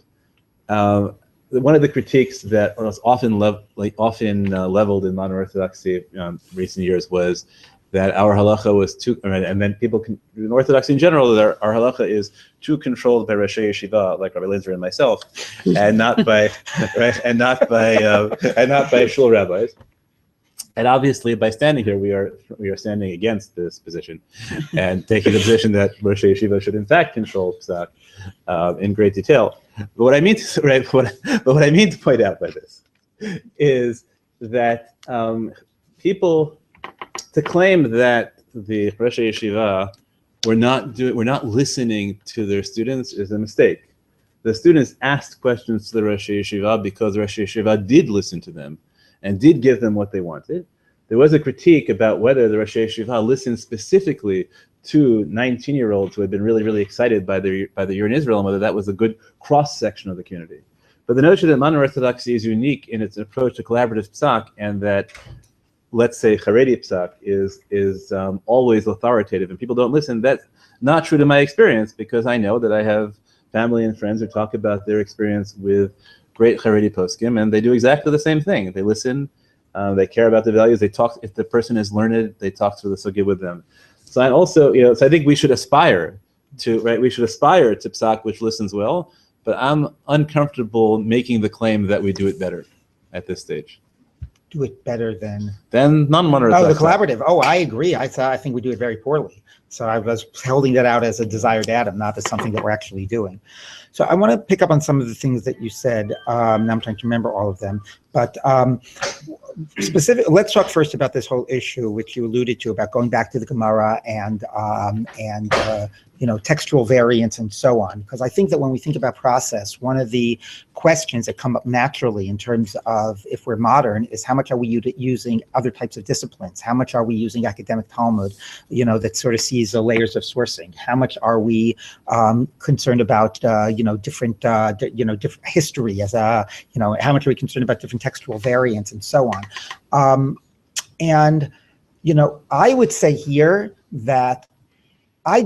One of the critiques that was often leveled in modern Orthodoxy recent years was that our halacha was too, and then in Orthodoxy in general, our halacha is too controlled by Roshei Yeshiva, like Rabbi Linzer and myself, and not by shul rabbis. And obviously, by standing here, we are standing against this position, and taking the position that Roshei Yeshiva should in fact control Psak in great detail. But what I mean to point out by this is that people to claim that the Roshei Yeshiva were not listening to their students is a mistake. The students asked questions to the Roshei Yeshiva because the Roshei Yeshiva did listen to them and did give them what they wanted. There was a critique about whether the Roshei Yeshiva listened specifically to 19-year-olds who had been really, really excited by the year in Israel, and whether that was a good cross-section of the community. But the notion that modern Orthodoxy is unique in its approach to collaborative psak, and that, let's say, Haredi psak is always authoritative and people don't listen, that's not true to my experience, because I know that I have family and friends who talk about their experience with great Haredi poskim, and they do exactly the same thing. They listen, they care about the values, they talk, if the person is learned, they talk through the sugya with them. So I also, so I think we should aspire to psak which listens well, but I'm uncomfortable making the claim that we do it better at this stage. Do it better than non-modern. Oh, the collaborative. Oh, I agree. I think we do it very poorly. So I was holding that out as a desired atom, not as something that we're actually doing. So I want to pick up on some of the things that you said. Now I'm trying to remember all of them, but let's talk first about this whole issue, which you alluded to, about going back to the Gemara and textual variants and so on. Because I think that when we think about process, one of the questions that come up naturally in terms of if we're modern is how much are we using other types of disciplines? How much are we using academic Talmud, that sort of sees the layers of sourcing? How much are we concerned about, different history as how much are we concerned about different textual variants and so on? I would say here that I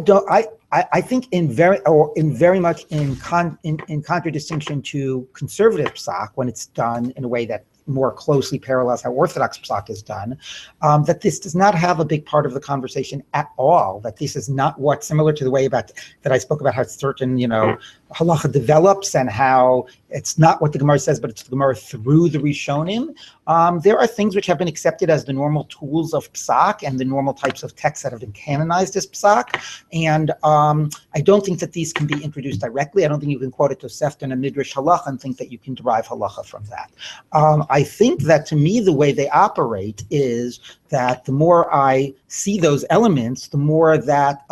think in very much in contradistinction to conservative Psak, when it's done in a way that more closely parallels how Orthodox Psak is done, that this does not have a big part of the conversation at all, that this is not similar to the way that I spoke about how certain, halacha develops and how it's not what the Gemara says, but it's the Gemara through the Rishonim. There are things which have been accepted as the normal tools of Psak and the normal types of texts that have been canonized as Psak. And I don't think that these can be introduced directly. I don't think you can quote a Tosefta and a Midrash halacha and think that you can derive halacha from that. I think that to me, the way they operate is that the more I see those elements, the more that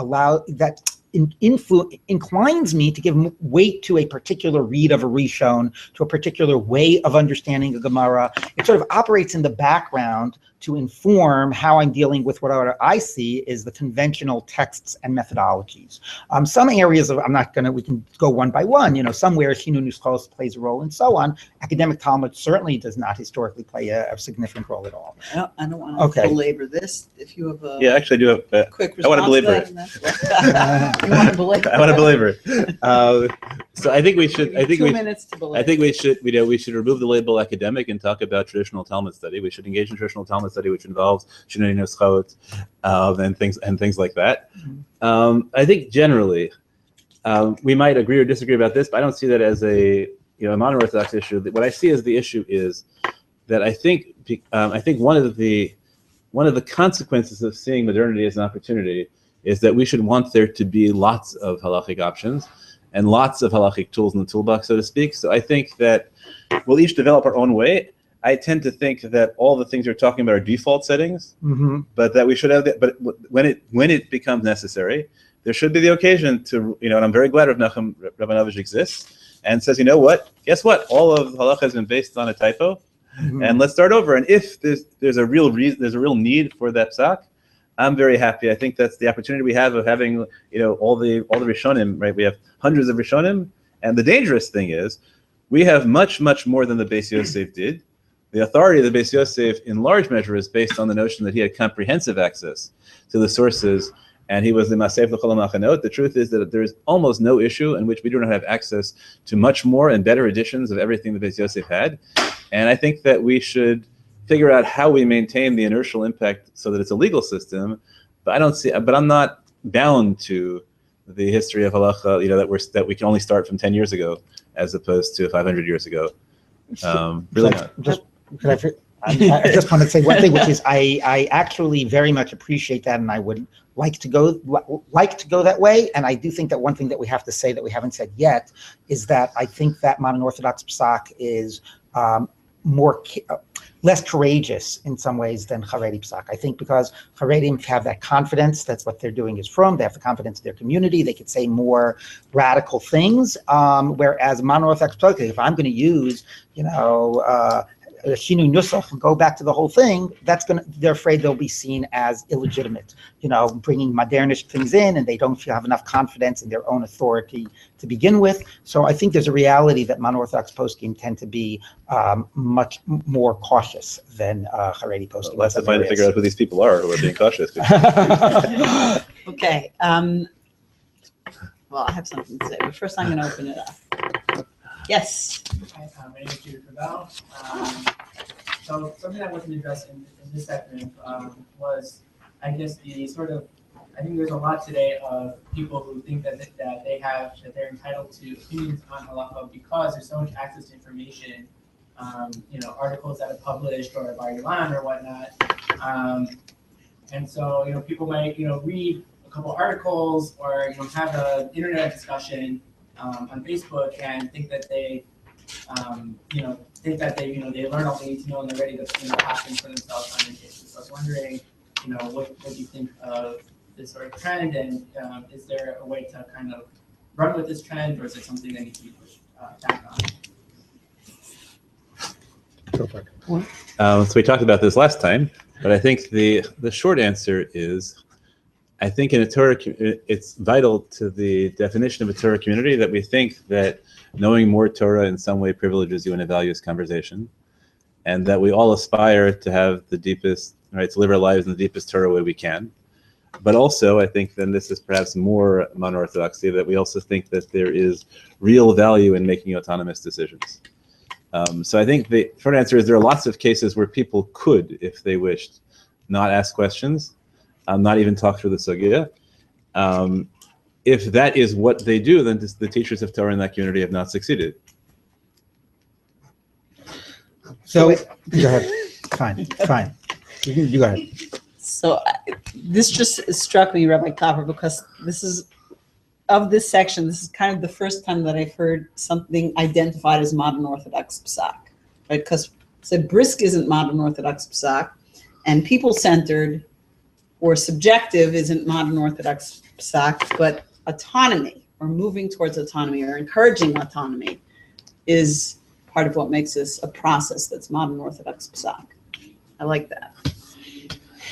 inclines me to give weight to a particular read of a Rishon, to a particular way of understanding a Gemara. It sort of operates in the background to inform how I'm dealing with what I see is the conventional texts and methodologies. Some areas of, we can go one by one, somewhere Shinu Nuschos plays a role and so on. Academic Talmud certainly does not historically play a significant role at all. I don't want to belabor this. If you have a actually I do have quick response I want to belabor it. You want to belabor I want to belabor it. So I think we should. I think 2 minutes to belabor. I think we should. We should remove the label academic and talk about traditional Talmud study. We should engage in traditional Talmud study, which involves Shinui Nuschot and things like that. I think generally we might agree or disagree about this, but I don't see that as a modern Orthodox issue. What I see as the issue is that I think one of the consequences of seeing modernity as an opportunity is that we should want there to be lots of halachic options and lots of halachic tools in the toolbox, so to speak. So I think that we'll each develop our own way. I tend to think that all the things you're talking about are default settings, but that we should have. But when it becomes necessary, there should be the occasion to, and I'm very glad Rav Nachum Rabinovich exists and says, what? Guess what? All of halacha has been based on a typo, and let's start over. And if there's a real reason, there's a real need for that psak, I'm very happy. I think that's the opportunity we have of having, all the Rishonim, right? We have hundreds of Rishonim, and the dangerous thing is, we have much, much more than the Beis Yosef did. The authority of the Beis Yosef, in large measure, is based on the notion that he had comprehensive access to the sources, and he was the Masef L'Chol HaMachanot. The truth is that there is almost no issue in which we do not have access to much more and better editions of everything the Beis Yosef had. And I think that we should figure out how we maintain the inertial impact so that it's a legal system. But I'm not bound to the history of halacha, that we can only start from 10 years ago as opposed to 500 years ago. Really not. I just want to say one thing, which is I actually very much appreciate that, and I would like to go that way. And I do think that one thing that we have to say that we haven't said yet is that I think that modern Orthodox Psak is less courageous in some ways than Haredi Psak. I think because Haredim have that confidence, that's what they're doing is from, they have the confidence in their community, they could say more radical things, whereas modern Orthodox Psak, if I'm going to use, Shinu Nusach and go back to the whole thing, they're afraid they'll be seen as illegitimate, bringing modernish things in, and they don't have enough confidence in their own authority to begin with. So I think there's a reality that non-Orthodox poskim tend to be much more cautious than Haredi poskim. Let's find to figure out who these people are who are being cautious. Okay. Well, I have something to say, but first I'm going to open it up. Yes. Hi, my name is Jude Ravel. So something that wasn't addressed in this segment was, I guess, I think there's a lot today of people who think that they're entitled to opinions on halacha because there's so much access to information, articles that are published or by Ilan or whatnot. And so, people might, read a couple articles or have an internet discussion on Facebook and think that they they learn all they need to know and they're ready to pass things for themselves on their cases. So I was wondering, what you think of this sort of trend, and is there a way to kind of run with this trend, or is it something that needs to be pushed back on? So we talked about this last time, but I think the short answer is, I think in a Torah, it's vital to the definition of a Torah community that we think that knowing more Torah in some way privileges you in a values conversation, and that we all aspire to have the deepest, right, to live our lives in the deepest Torah way we can. But also, I think then this is perhaps more mono-orthodoxy, that we also think that there is real value in making autonomous decisions. So I think the short answer is there are lots of cases where people could, if they wished, not ask questions, not even talk through the sugya. If that is what they do, then the teachers of Torah in that community have not succeeded. So, go ahead. Fine. You go ahead. So this just struck me, Rabbi Klapper, because this is kind of the first time that I've heard something identified as modern Orthodox Psak, right? Because brisk isn't modern Orthodox Psak, and people-centered or subjective isn't modern Orthodox Psak, but autonomy, or moving towards autonomy, or encouraging autonomy, is part of what makes this a process that's modern Orthodox Psak. I like that.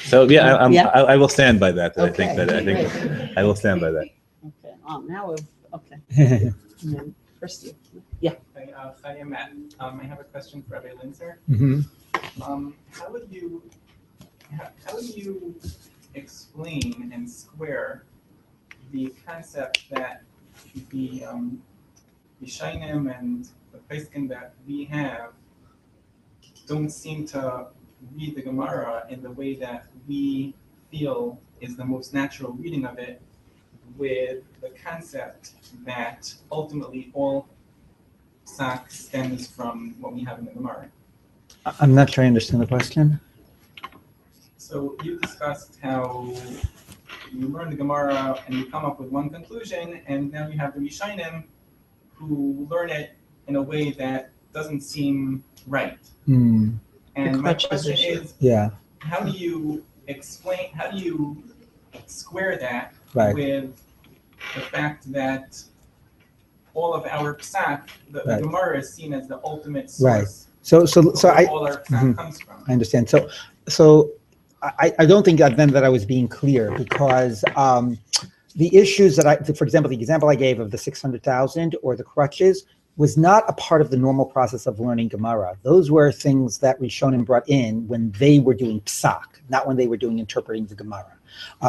So I will stand by that. Okay. I will stand by that. Okay. Now okay. First you. Yeah. Hi, Matt. I have a question for Rabbi Linzer. Mm-hmm. How would you explain and square the concept that the Shainim and the Peskin that we have don't seem to read the Gemara in the way that we feel is the most natural reading of it, with the concept that ultimately all Psak stems from what we have in the Gemara? I'm not sure I understand the question. So you discussed how you learn the Gemara and you come up with one conclusion, and now you have the Rishonim who learn it in a way that doesn't seem right. And my question is, how do you square that with the fact that all of our Psak, the Gemara is seen as the ultimate source. So all our Psak comes from. I understand. So I don't think that I was being clear, because the issues that for example, the example I gave of the 600,000 or the crutches was not a part of the normal process of learning Gemara. Those were things that Rishonim brought in when they were doing Psak, not when they were doing interpreting the Gemara.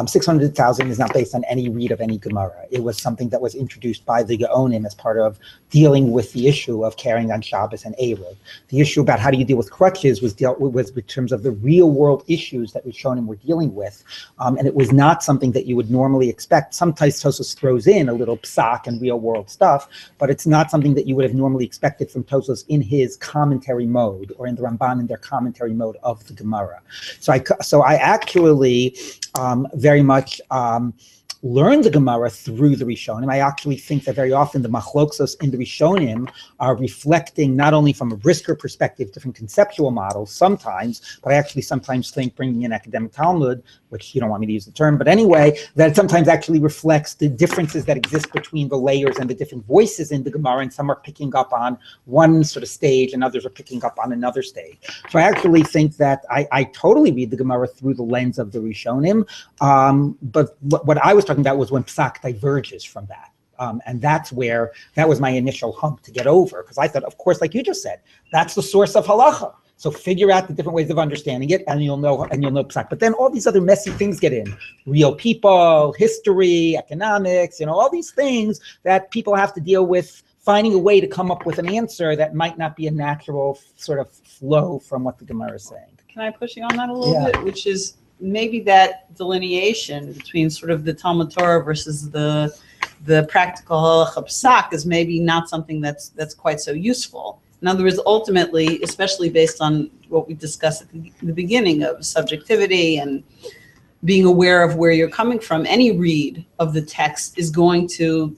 600,000 is not based on any read of any Gemara. It was something that was introduced by the Gaonim as part of dealing with the issue of carrying on Shabbos and Erev. The issue about how do you deal with crutches was dealt with in terms of the real world issues that Rishonim were dealing with. And it was not something that you would normally expect. Sometimes Tosfos throws in a little Psak and real world stuff, but it's not something that you would have normally expected from Tosfos in his commentary mode, or in the Ramban in their commentary mode of the Gemara. So I actually very much learned the Gemara through the Rishonim. I actually think that very often the machloksos in the Rishonim are reflecting not only from a brisker perspective, different conceptual models sometimes, but I actually sometimes think bringing in academic Talmud, which you don't want me to use the term, but anyway, that it sometimes actually reflects the differences that exist between the layers and the different voices in the Gemara, and some are picking up on one sort of stage and others are picking up on another stage. So I actually think that I totally read the Gemara through the lens of the Rishonim, but what I was talking about was when Psak diverges from that. And that was my initial hump to get over, because I thought, of course, like you just said, that's the source of halacha. So figure out the different ways of understanding it, and you'll know Psak. But then all these other messy things get in: real people, history, economics, all these things that people have to deal with, finding a way to come up with an answer that might not be a natural sort of flow from what the Gemara is saying. Can I push you on that a little bit? Which is maybe that delineation between sort of the Talmud Torah versus the practical halacha Psak is maybe not something that's quite so useful. In other words, ultimately, especially based on what we discussed at the beginning of subjectivity and being aware of where you're coming from. Any read of the text is going to,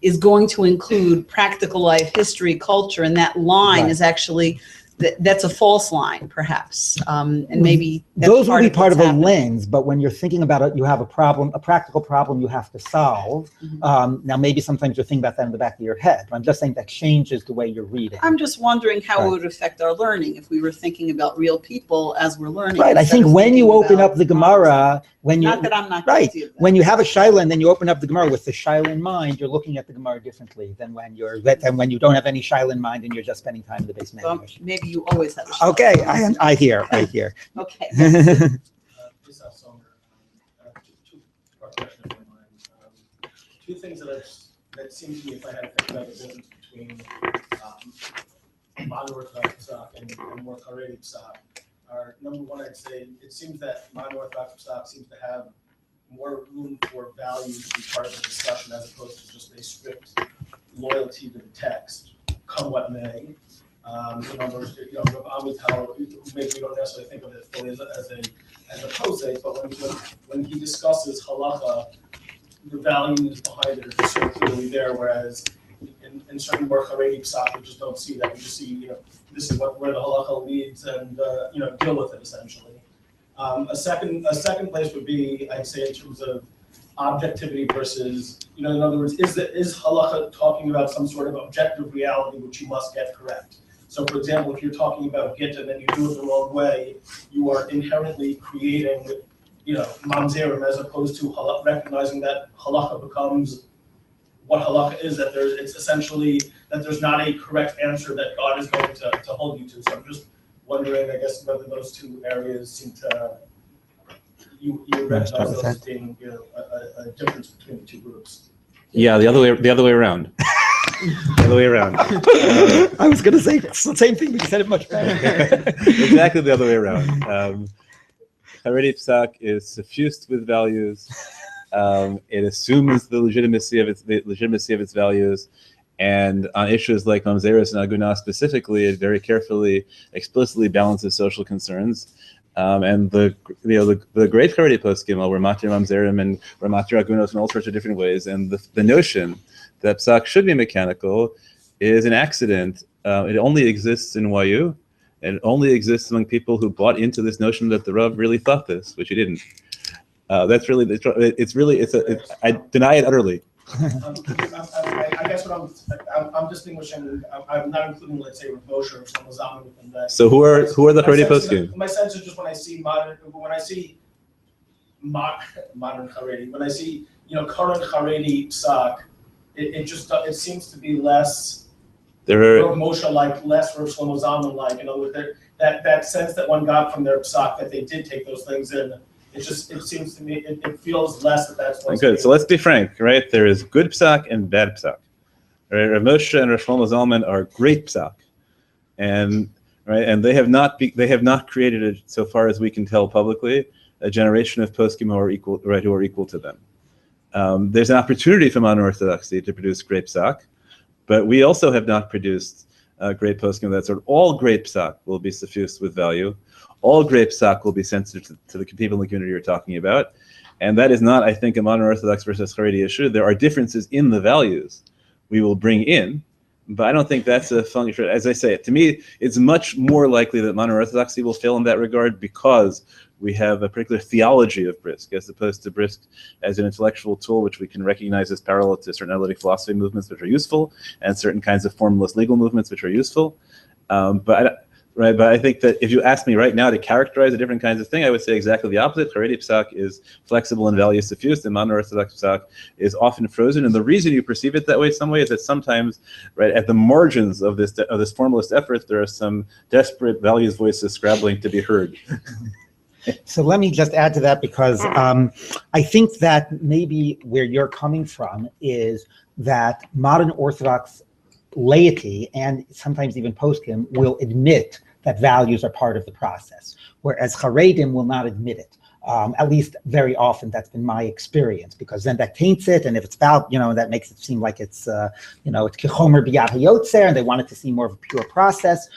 is going to include practical life, history, culture, and that line Right. is actually, that's a false line, perhaps, and maybe that's those will be part of what's a happening. lens, but when you're thinking about it, you have a problem, a practical problem you have to solve. Now, maybe sometimes you're thinking about that in the back of your head. I'm just saying that changes the way you're reading. I'm just wondering how Right. it would affect our learning if we were thinking about real people as we're learning. Right. I instead think of when you thinking open about up the Gemara, when you Not that I'm not right, guilty of that. when you have a shaila and then you open up the Gemara with the shaila in mind, you're looking at the Gemara differently than when you don't have any shaila in mind and you're just spending time in the base Well, Medrash. maybe you always have a shot. Okay, I hear. Okay. This is Sommer. Two-part question in my mind. Two things that seem to me, if I had to think about the difference between modern Orthodox Psak and more Haredi Psak are, number one, I'd say it seems that modern Orthodox Psak seems to have more room for values to be part of the discussion as opposed to just a strict loyalty to the text, come what may. In other words, Rabbi, maybe we don't necessarily think of it fully as a posek, but when he discusses halacha, the values behind it are just so clearly there. Whereas in certain more Haredi psak, we just don't see that. We just see, this is where the halacha leads, and deal with it essentially. A second place would be, I'd say, in terms of objectivity versus, in other words, is halacha talking about some sort of objective reality which you must get correct? So, for example, if you're talking about get and then you do it the wrong way, you are inherently creating, mamzerim, as opposed to recognizing that halacha becomes what halacha is. That it's essentially that there's not a correct answer that God is going to hold you to. So I'm just wondering, I guess, whether those two areas seem to you recognize those as being a difference between the two groups. Yeah, the other way around. The other way around. I was going to say the same thing, but you said it much better. Exactly the other way around. Haredi Psak is suffused with values. It assumes the legitimacy of its values, and on issues like Mamzeris and Agunah specifically, it very carefully, explicitly balances social concerns. And the great Haredi poskim were matir Mamzerim and were matir Agunos in all sorts of different ways. And the notion that Psak should be mechanical is an accident. It only exists in YU, and it only exists among people who bought into this notion that the Rav really thought this, which he didn't. That's really, I deny it utterly. I guess what I'm distinguishing, I'm not including, let's say, Rav Moshe or Shlomo Zalman within that. So who are the Haredi poskim? My sense is just when I see modern Haredi, when I see current Haredi Psak, it seems to be less Rav Moshe like, less Rav Shlomo Zalman like. In other words, that sense that one got from their Psak that they did take those things in. It seems to me it feels less that's what's good. So let's be frank, right? There is good Psak and bad Psak. Right? Rav Moshe and Rav Shlomo Zalman are great Psak, and they have not created, so far as we can tell publicly, a generation of poskim who are equal to them. There's an opportunity for modern Orthodoxy to produce great Psak, but we also have not produced great poskim of that sort. All great Psak will be suffused with value. All great Psak will be sensitive to the people in the community you're talking about. And that is not, I think, a modern Orthodox versus Haredi issue. There are differences in the values we will bring in, but I don't think that's a function. As I say, to me, it's much more likely that modern Orthodoxy will fail in that regard because we have a particular theology of Brisk, as opposed to Brisk as an intellectual tool which we can recognize as parallel to certain analytic philosophy movements which are useful, and certain kinds of formalist legal movements which are useful. But I think that if you ask me right now to characterize the different kinds of thing, I would say exactly the opposite. Haredi Psak is flexible and value suffused, and modern Orthodox Psak is often frozen. And the reason you perceive it that way, some way, is that sometimes, at the margins of this formalist effort, there are some desperate values voices scrabbling to be heard. So let me just add to that, because I think that maybe where you're coming from is that modern Orthodox laity, and sometimes even poskim, will admit that values are part of the process, whereas Haredim will not admit it. At least very often, that's been my experience, because then that taints it, and if it's about, that makes it seem like it's, it's kichomer b'yad hayotzer, and they want it to seem more of a pure process.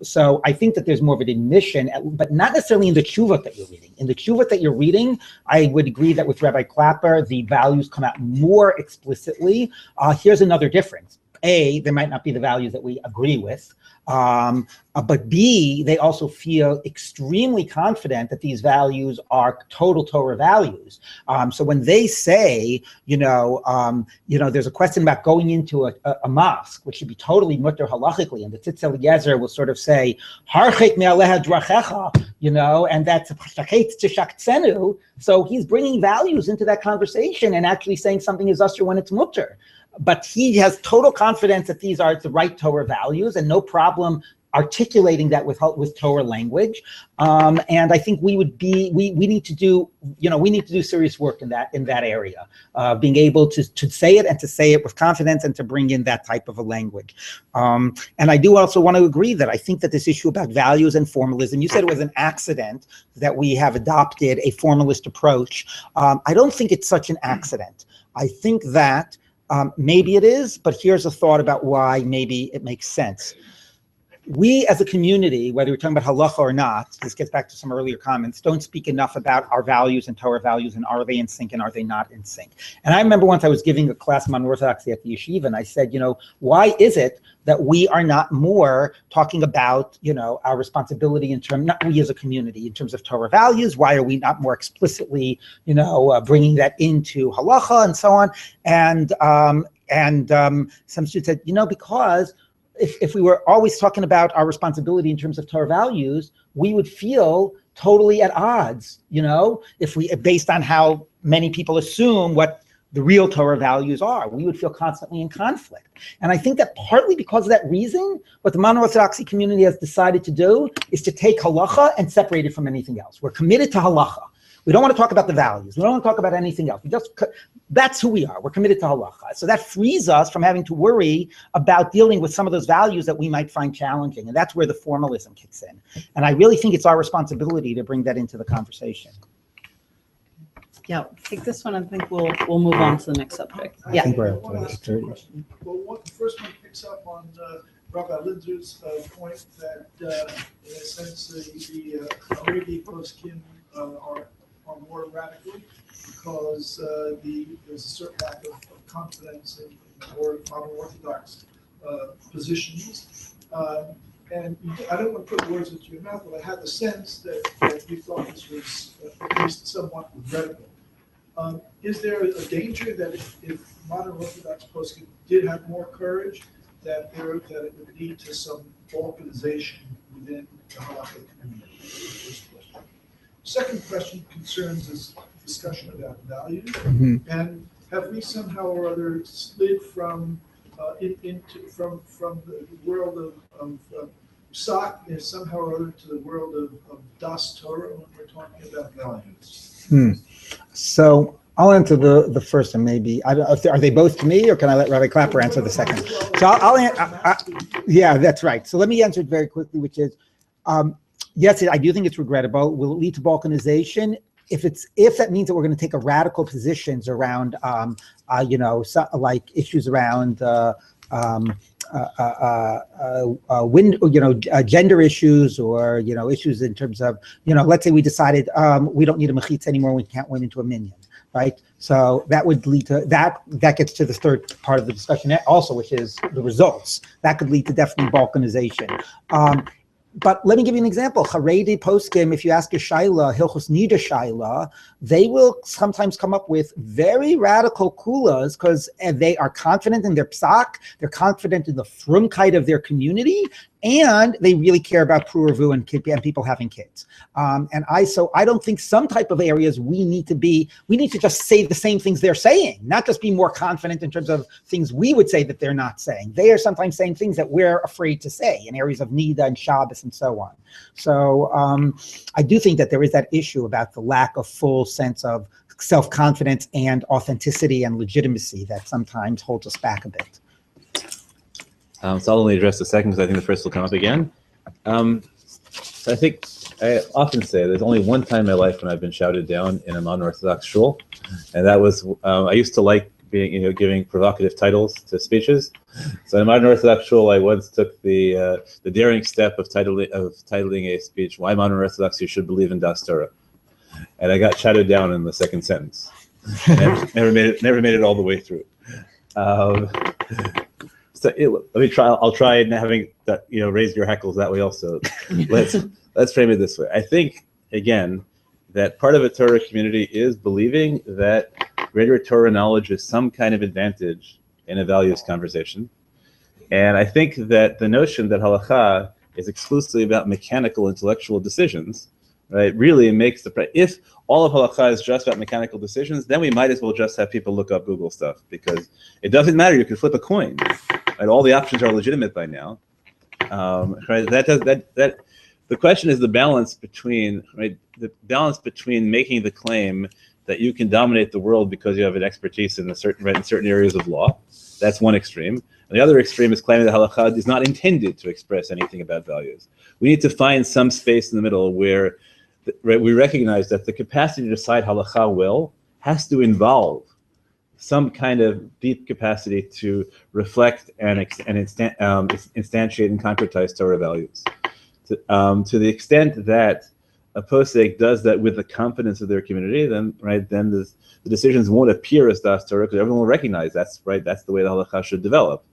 So I think that there's more of an admission, but not necessarily in the tshuvot that you're reading. In the tshuvot that you're reading, I would agree that with Rabbi Klapper, the values come out more explicitly. Here's another difference. A, there might not be the values that we agree with, but B, they also feel extremely confident that these values are total Torah values. So when they say, there's a question about going into a mosque, which should be totally mutter halachically, and the Tzitz Eliezer will sort of say, Harchek me'aleha drachecha, and that's shaktzenu. So he's bringing values into that conversation and actually saying something is usher when it's mutter. But he has total confidence that these are the right Torah values, and no problem articulating that with Torah language. And I think we need to do serious work in that area, being able to say it, and to say it with confidence, and to bring in that type of a language. And I do also want to agree that I think that this issue about values and formalism, you said it was an accident that we have adopted a formalist approach. I don't think it's such an accident. I think that maybe it is, but here's a thought about why maybe it makes sense. We as a community, whether we're talking about halacha or not, this gets back to some earlier comments, don't speak enough about our values and Torah values, and are they in sync and are they not in sync. And I remember once I was giving a class on Orthodoxy at the yeshiva, and I said, why is it that we are not more talking about, our responsibility in terms, not we as a community, in terms of Torah values? Why are we not more explicitly, bringing that into halacha and so on? And some students said, because if we were always talking about our responsibility in terms of Torah values, we would feel totally at odds, based on how many people assume what the real Torah values are. We would feel constantly in conflict. And I think that partly because of that reason, what the Orthodoxy community has decided to do is to take halacha and separate it from anything else. We're committed to halacha. We don't want to talk about the values. We don't want to talk about anything else. That's who we are. We're committed to halacha. So that frees us from having to worry about dealing with some of those values that we might find challenging. And that's where the formalism kicks in. And I really think it's our responsibility to bring that into the conversation. Yeah, take this one. I think we'll move on to the next subject. I think we're at 30. Well, the first one picks up on Rabbi Linzer's point that, in a sense, the Aryeh poskim are more radical because there's a certain lack of confidence in more modern Orthodox positions. And I don't want to put words into your mouth, but I had the sense that you thought this was at least somewhat regrettable. Is there a danger that if modern Orthodox poskim did have more courage, that it would lead to some balkanization within the halakhic community? First question. Second question concerns this discussion about values, and have we somehow or other slid from the world of Psak is somehow or other to the world of Das Torah when we're talking about values? So I'll answer the first, and maybe I don't know if are they both to me, or can I let Rabbi Klapper answer the second? So yeah, that's right. So let me answer it very quickly, which is yes, I do think it's regrettable. Will it lead to balkanization? If that means that we're going to take a radical positions around like issues around gender issues, or issues in terms of let's say we decided we don't need a mechitza anymore, we can't win into a minyan, right? So that would lead to that gets to the third part of the discussion also, which is the results. That could lead to definitely balkanization. But let me give you an example. Haredi poskim, if you ask a shaila, hilchos nida shaila, they will sometimes come up with very radical kulas because they are confident in their psak, they're confident in the frumkeit of their community, and they really care about pruruvu and people having kids. So I don't think some type of areas we need to just say the same things they're saying, not just be more confident in terms of things we would say that they're not saying. They are sometimes saying things that we're afraid to say in areas of Nida and Shabbos and so on. So I do think that there is that issue about the lack of full sense of self-confidence and authenticity and legitimacy that sometimes holds us back a bit. So I'll only address the second because I think the first will come up again. So I think I often say there's only one time in my life when I've been shouted down in a modern Orthodox shul, and that was I used to like being, giving provocative titles to speeches. So in a modern Orthodox shul, I once took the daring step of titling a speech "Why Modern Orthodoxy Should Believe in Das Torah," and I got shouted down in the second sentence. Never made it all the way through. So let me try. I'll try and having that, raise your hackles that way also. Let's frame it this way. I think again that part of a Torah community is believing that greater Torah knowledge is some kind of advantage in a values conversation, and I think that the notion that halacha is exclusively about mechanical intellectual decisions, right, really makes if all of halacha is just about mechanical decisions, then we might as well just have people look up Google stuff, because it doesn't matter. You can flip a coin, right? All the options are legitimate by now. Right? The question is the balance between making the claim that you can dominate the world because you have an expertise in certain areas of law. That's one extreme. And the other extreme is claiming that halacha is not intended to express anything about values. We need to find some space in the middle where we recognize that the capacity to decide halacha well has to involve some kind of deep capacity to reflect and instantiate and concretize Torah values. To the extent that a posek does that with the confidence of their community, then the decisions won't appear as das Torah, because everyone will recognize that's the way the halacha should develop.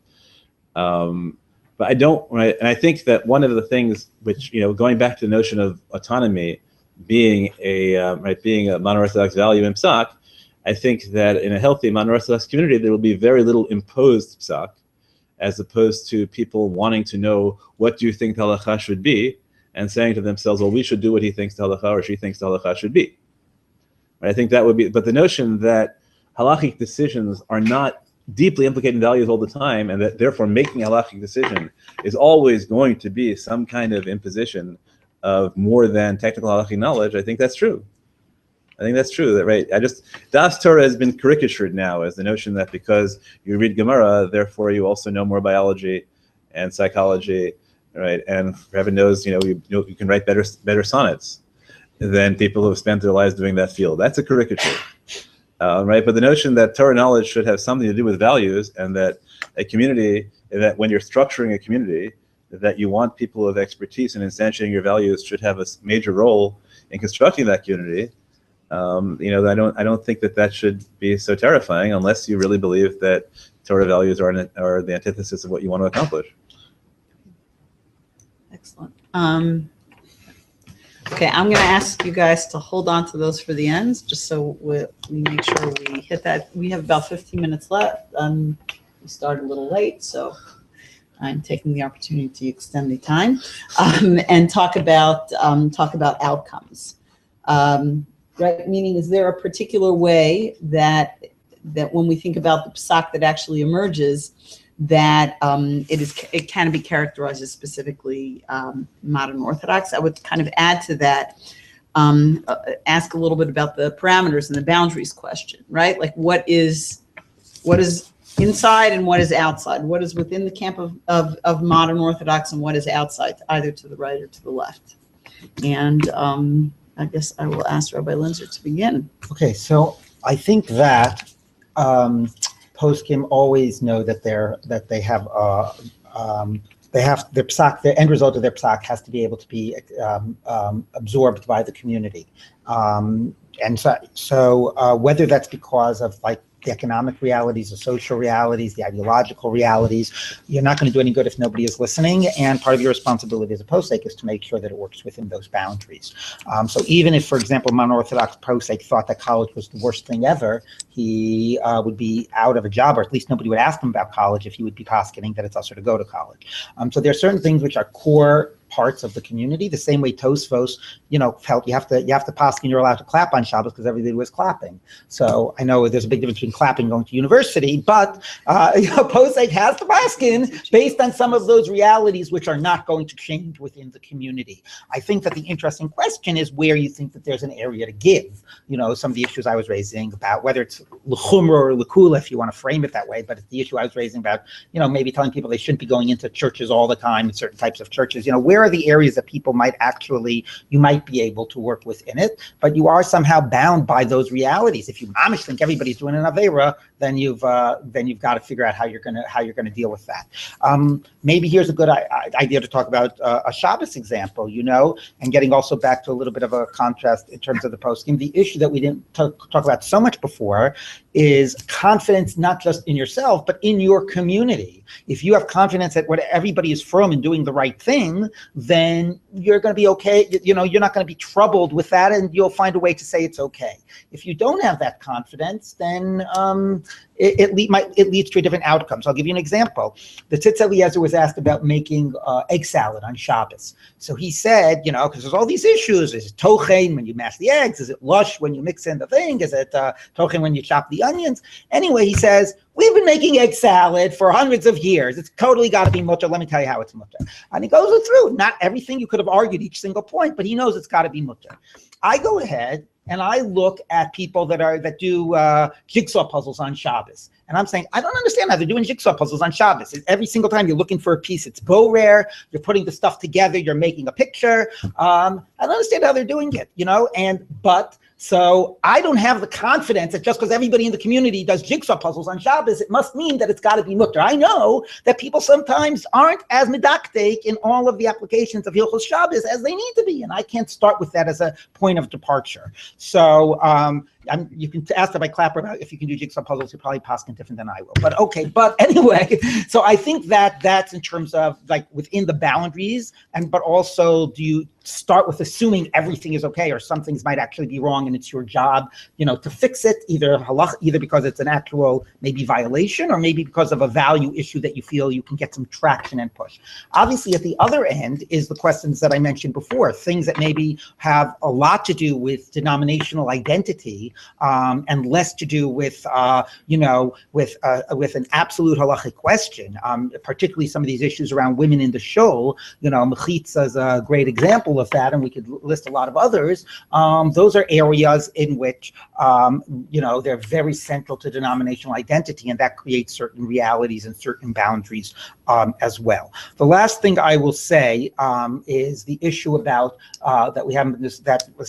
But I don't, and I think that one of the things which, going back to the notion of autonomy being a mono-Orthodox value in Psak, I think that in a healthy mono-Orthodox community, there will be very little imposed Psak, as opposed to people wanting to know, what do you think the halacha should be, and saying to themselves, well, we should do what he thinks the halacha or she thinks the halacha should be. I think that would be, but the notion that halachic decisions are not deeply implicating values all the time, and that therefore making a halachic decision is always going to be some kind of imposition of more than technical halachic knowledge, I think that's true. Das Torah has been caricatured now as the notion that because you read Gemara, therefore you also know more biology and psychology, right? And heaven knows, you can write better sonnets than people who have spent their lives doing that field. That's a caricature, right? But the notion that Torah knowledge should have something to do with values, and that a community, that when you're structuring a community, that you want people of expertise in instantiating your values should have a major role in constructing that community. I don't think that should be so terrifying, unless you really believe that Torah values are the antithesis of what you want to accomplish. Excellent. Okay, I'm going to ask you guys to hold on to those for the ends, just so we make sure we hit that. We have about 15 minutes left. We started a little late, so I'm taking the opportunity to extend the time and talk about outcomes. Right? Meaning, is there a particular way that when we think about the Psak that actually emerges, that it can be characterized as specifically modern Orthodox? I would kind of add to that, ask a little bit about the parameters and the boundaries question, right? Like what is inside and what is outside? What is within the camp of modern Orthodox, and what is outside, either to the right or to the left? And I guess I will ask Rabbi Linzer to begin. Okay, so I think that poskim always know that they have their Psak, the end result of their Psak has to be able to be absorbed by the community, and so whether that's because of like the economic realities, the social realities, the ideological realities, you're not going to do any good if nobody is listening. And part of your responsibility as a posek is to make sure that it works within those boundaries. So even if, for example, mono-Orthodox posek thought that college was the worst thing ever, he would be out of a job, or at least nobody would ask him about college if he would be posketing that it's also to go to college. So there are certain things which are core parts of the community, the same way Tosfos, felt you have to poskin, you're allowed to clap on Shabbos because everybody was clapping. So I know there's a big difference between clapping and going to university, but posek has to poskin based on some of those realities which are not going to change within the community. I think that the interesting question is where you think that there's an area to give. Some of the issues I was raising about whether it's l'chumra or l'kula, if you want to frame it that way, but it's the issue I was raising about, maybe telling people they shouldn't be going into churches all the time, in certain types of churches. Where where are the areas that people might actually, you might be able to work within it, but you are somehow bound by those realities. If you mamish think everybody's doing an avera, then you've got to figure out how you're gonna deal with that. Maybe here's a good idea to talk about a Shabbos example, and getting also back to a little bit of a contrast in terms of the poskim. The issue that we didn't talk about so much before is confidence, not just in yourself, but in your community. If you have confidence that what everybody is from and doing the right thing, then you're going to be okay. You're not going to be troubled with that, and you'll find a way to say it's okay. If you don't have that confidence, then it leads to a different outcome. So I'll give you an example. The Tzitz Eliezer was asked about making egg salad on Shabbos. So he said, because there's all these issues. Is it tochen when you mash the eggs? Is it lush when you mix in the thing? Is it tochen when you chop the onions? Anyway, he says, we've been making egg salad for hundreds of years. It's totally got to be mutter. Let me tell you how it's mutter. And he goes through, not everything you could have argued each single point, but he knows it's got to be mutter. I go ahead and I look at people that do jigsaw puzzles on Shabbos. And I'm saying, I don't understand how they're doing jigsaw puzzles on Shabbos. Every single time you're looking for a piece, it's bow rare, you're putting the stuff together, you're making a picture. I don't understand how they're doing it, So I don't have the confidence that just because everybody in the community does jigsaw puzzles on Shabbos, it must mean that it's got to be mutter. I know that people sometimes aren't as medaktek in all of the applications of Hilchos Shabbos as they need to be, and I can't start with that as a point of departure. So you can ask Rabbi Klapper about if you can do jigsaw puzzles. He'll probably paskin different than I will. But okay. But anyway, so I think that's in terms of like within the boundaries, but also do you start with assuming everything is okay, or some things might actually be wrong, and it's your job, to fix it, either because it's an actual maybe violation, or maybe because of a value issue that you feel you can get some traction and push. Obviously, at the other end is the questions that I mentioned before, things that maybe have a lot to do with denominational identity, and less to do with with an absolute halachic question. Particularly some of these issues around women in the shul. Mechitza is a great example of that, and we could list a lot of others. Those are areas in which they're very central to denominational identity, and that creates certain realities and certain boundaries as well. The last thing I will say is the issue about that we haven't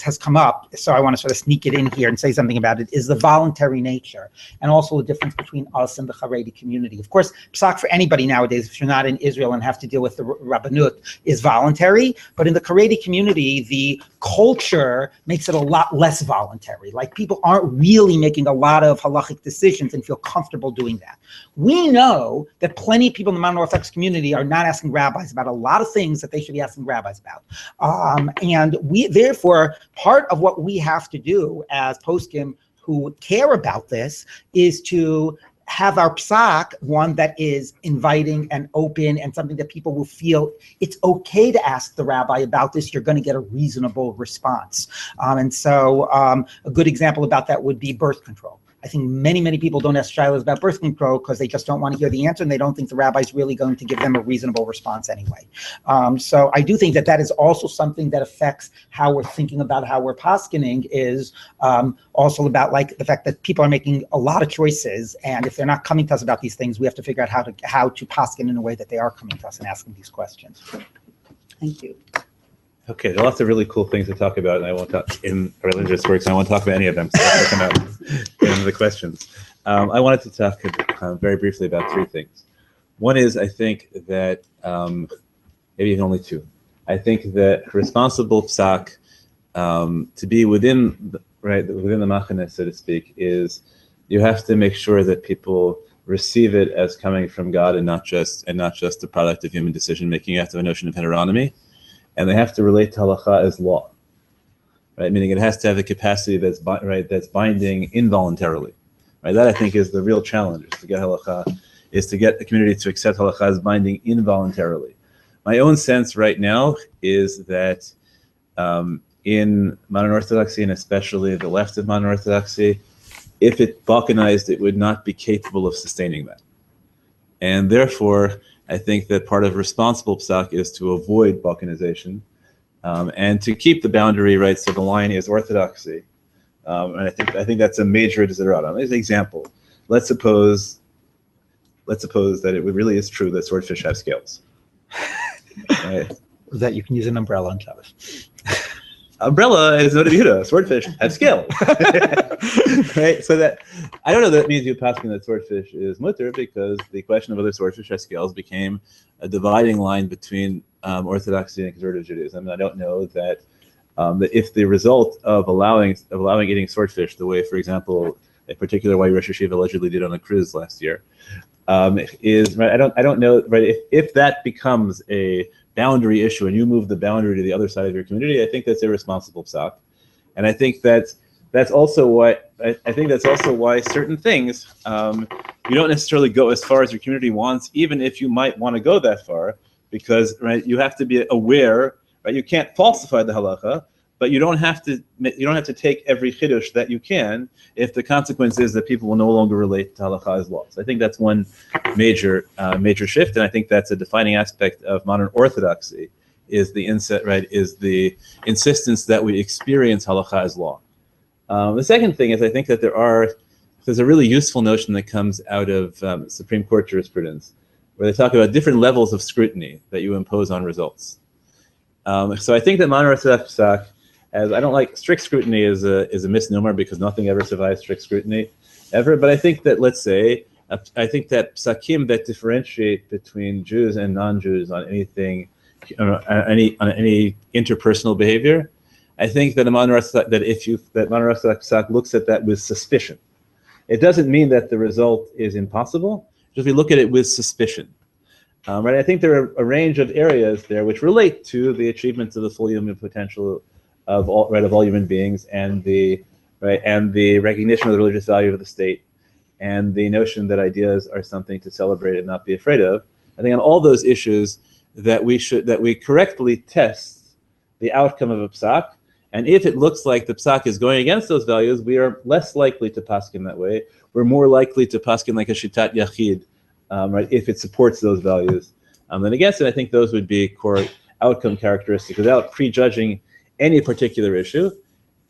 has come up. So I want to sort of sneak it in here and say something about it, is the voluntary nature, and also the difference between us and the Haredi community. Of course, Psak for anybody nowadays, if you're not in Israel and have to deal with the Rabbanut, is voluntary, but in the Haredi community, the culture makes it a lot less voluntary. Like, people aren't really making a lot of halachic decisions and feel comfortable doing that. We know that plenty of people in the modern Orthodox community are not asking rabbis about a lot of things that they should be asking rabbis about. And we, therefore, part of what we have to do as poskim who care about this is to have our psak one that is inviting and open, and something that people will feel it's okay to ask the rabbi about this. You're going to get a reasonable response. And so a good example about that would be birth control. I think many people don't ask shilas about birth control because they just don't want to hear the answer, and they don't think the rabbi's really going to give them a reasonable response anyway. So I do think that is also something that affects how we're thinking about how we're paskening, is also about like the fact that people are making a lot of choices, and if they're not coming to us about these things, we have to figure out how to pasken in a way that they are coming to us and asking these questions. Thank you. Okay, there are lots of really cool things to talk about, and I won't talk in religious works. I won't talk about any of them. So I'll come out in the questions. I wanted to talk very briefly about three things. One is, I think that maybe even only two. I think that responsible psak, to be within the machane, so to speak, is you have to make sure that people receive it as coming from God and not just the product of human decision making. You have to have a notion of heteronomy. And they have to relate to halacha as law, right? Meaning it has to have a capacity that's binding involuntarily, right? That I think is the real challenge, is to get halacha, is to get the community to accept halacha as binding involuntarily. My own sense right now is that in modern Orthodoxy, and especially the left of modern Orthodoxy, if it balkanized, it would not be capable of sustaining that. And therefore, I think that part of responsible psak is to avoid balkanization, and to keep the boundary, right? So the line is Orthodoxy, and I think that's a major desideratum. As an example, let's suppose that it really is true that swordfish have scales. Right? That you can use an umbrella on Shabbos. Umbrella is not a Yehuda. Swordfish have scales, right? So that I don't know that means you passing that swordfish is mutter, because the question of whether swordfish have scales became a dividing line between Orthodoxy and conservative Judaism. And I don't know that that if the result of allowing eating swordfish, the way, for example, a particular white Rosh Yeshiva allegedly did on a cruise last year, is right. I don't know, right? If that becomes a boundary issue and you move the boundary to the other side of your community, I think that's irresponsible psak. And I think that's also why certain things you don't necessarily go as far as your community wants, even if you might want to go that far, because right, you have to be aware, right? You can't falsify the halacha, but you don't have to take every chiddush that you can if the consequence is that people will no longer relate to halacha as law. So I think that's one major shift, and I think that's a defining aspect of modern orthodoxy, is the insistence that we experience halacha as law. The second thing is I think that there's a really useful notion that comes out of Supreme Court jurisprudence, where they talk about different levels of scrutiny that you impose on results. So I think that modern Orthodox psak, as I don't like strict scrutiny is a misnomer, because nothing ever survives strict scrutiny ever. But I think that, let's say, I think that psakim that differentiate between Jews and non-Jews on anything, on any interpersonal behavior, I think that modern Orthodox psak looks at that with suspicion. It doesn't mean that the result is impossible, just we look at it with suspicion. Right? I think there are a range of areas there which relate to the achievements of the full human potential of all human beings, and the recognition of the religious value of the state, and the notion that ideas are something to celebrate and not be afraid of. I think on all those issues that we correctly test the outcome of a psak, and if it looks like the psak is going against those values, we are less likely to paskin that way. We're more likely to paskin like a shitat yachid, right, if it supports those values than against it. I think those would be core outcome characteristics without prejudging any particular issue,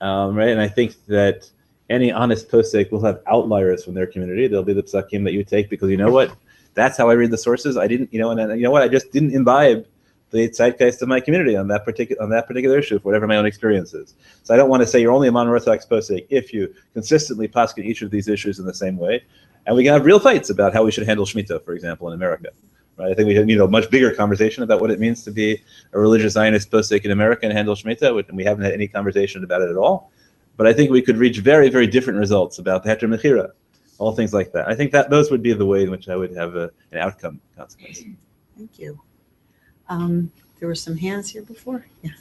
right? And I think that any honest posek will have outliers from their community. There'll be the psakim that you take because, you know what, that's how I read the sources. I didn't, and you know what, I just didn't imbibe the zeitgeist of my community on that particular issue, for whatever my own experience is. So I don't want to say you're only a modern Orthodox posek if you consistently paskin each of these issues in the same way. And we can have real fights about how we should handle Shemitah, for example, in America. Right? I think we need a much bigger conversation about what it means to be a religious Zionist posek in America and handle Shemitah, and we haven't had any conversation about it at all. But I think we could reach very, very different results about the Heter Mechira, all things like that. I think that those would be the way in which I would have an outcome consequence. Thank you. There were some hands here before. Yeah.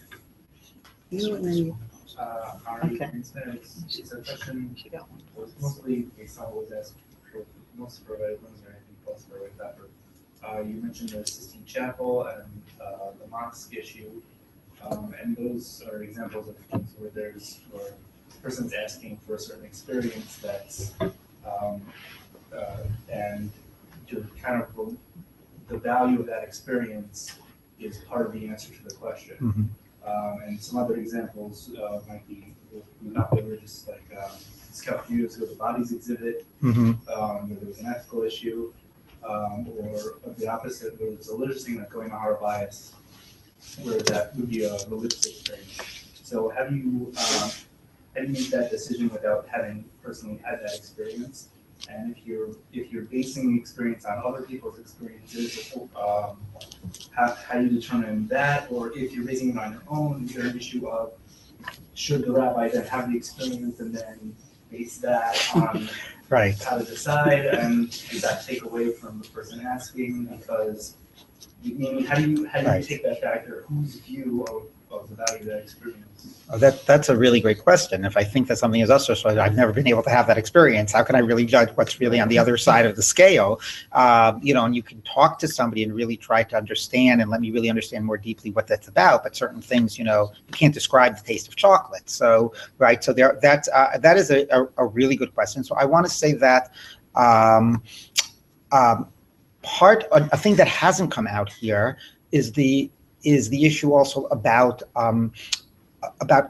You and then you. Okay. It's a question. Mostly based on what was asked most for Linzer, I think most for Klapper. You mentioned the Sistine Chapel and the mosque issue, and those are examples of things where the person's asking for a certain experience that's and to kind of the value of that experience is part of the answer to the question. Mm-hmm. And some other examples might be not religious, like Scout few years ago, the bodies exhibit, mm-hmm. Where there was an ethical issue, or the opposite, where there's a religious thing like going to Har bias, where that would be a religious experience. So how do you make that decision without having personally had that experience? And if you're basing the experience on other people's experiences, how do you determine that? Or if you're basing it on your own, is there an issue of should the rabbi then have the experience and then base that on right. how to decide? And does that take away from the person asking? Because how do you right. take that factor? Whose view of the value of that experience? Oh, that's a really great question. If I think that something is us, so I've never been able to have that experience, how can I really judge what's really on the other side of the scale? And you can talk to somebody and really try to understand and let me really understand more deeply what that's about. But certain things, you can't describe the taste of chocolate. So, right. So that is a really good question. So I want to say that a thing that hasn't come out here is the issue also about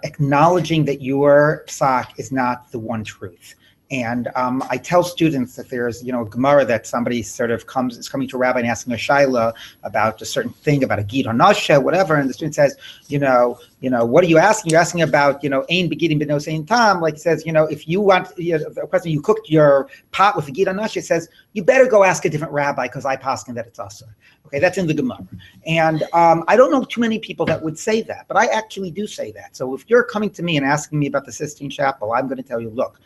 acknowledging that your psak is not the one truth. And I tell students that there's, a Gemara that somebody sort of is coming to a rabbi and asking a shaila about a certain thing, about a gid or nasha, whatever, and the student says, what are you asking? You're asking about, ein begidim b'no sein tam. Like it says, if you want, a question, you cooked your pot with a gid or nasha, it says, you better go ask a different rabbi because I paskin that it's asur. Okay, that's in the Gemara. And I don't know too many people that would say that, but I actually do say that. So if you're coming to me and asking me about the Sistine Chapel, I'm going to tell you, look,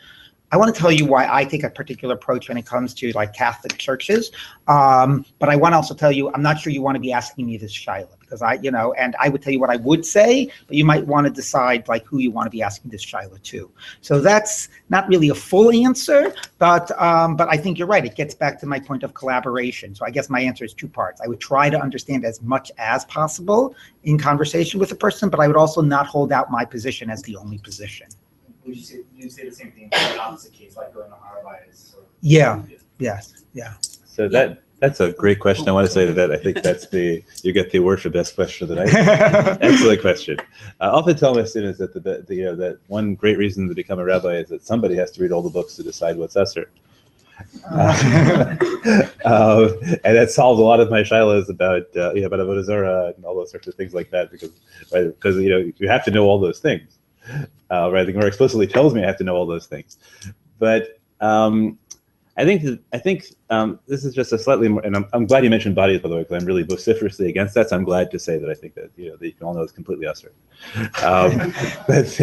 I want to tell you why I take a particular approach when it comes to like Catholic churches. But I want to also tell you, I'm not sure you want to be asking me this shaila because and I would tell you what I would say, but you might want to decide like who you want to be asking this shaila to. So that's not really a full answer, but I think you're right. It gets back to my point of collaboration. So I guess my answer is two parts. I would try to understand as much as possible in conversation with a person, but I would also not hold out my position as the only position. Would you say the same thing for the opposite case, like going to Aryeh? Yeah. Yes. Yeah. So that's a great question. I want to say that I think that's you get the award for best question of the night. Excellent question. I often tell my students that that one great reason to become a rabbi is that somebody has to read all the books to decide what's usher. And that solves a lot of my shilas about avodah zarah and all those sorts of things like that because you have to know all those things. The Gemara explicitly tells me I have to know all those things, but I think this is just a slightly more. And I'm glad you mentioned bodies, by the way, because I'm really vociferously against that. So I'm glad to say that I think that that you can all know it's completely usher. But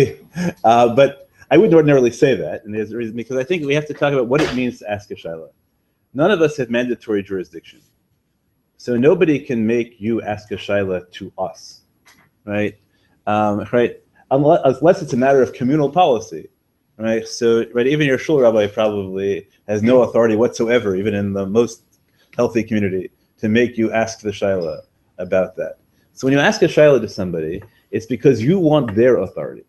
I wouldn't ordinarily say that, and there's a reason because I think we have to talk about what it means to ask a shaila. None of us have mandatory jurisdiction, so nobody can make you ask a shaila to us, right? Unless it's a matter of communal policy, right? So, even your shul rabbi probably has no authority whatsoever, even in the most healthy community, to make you ask the shaila about that. So when you ask a shaila to somebody, it's because you want their authority,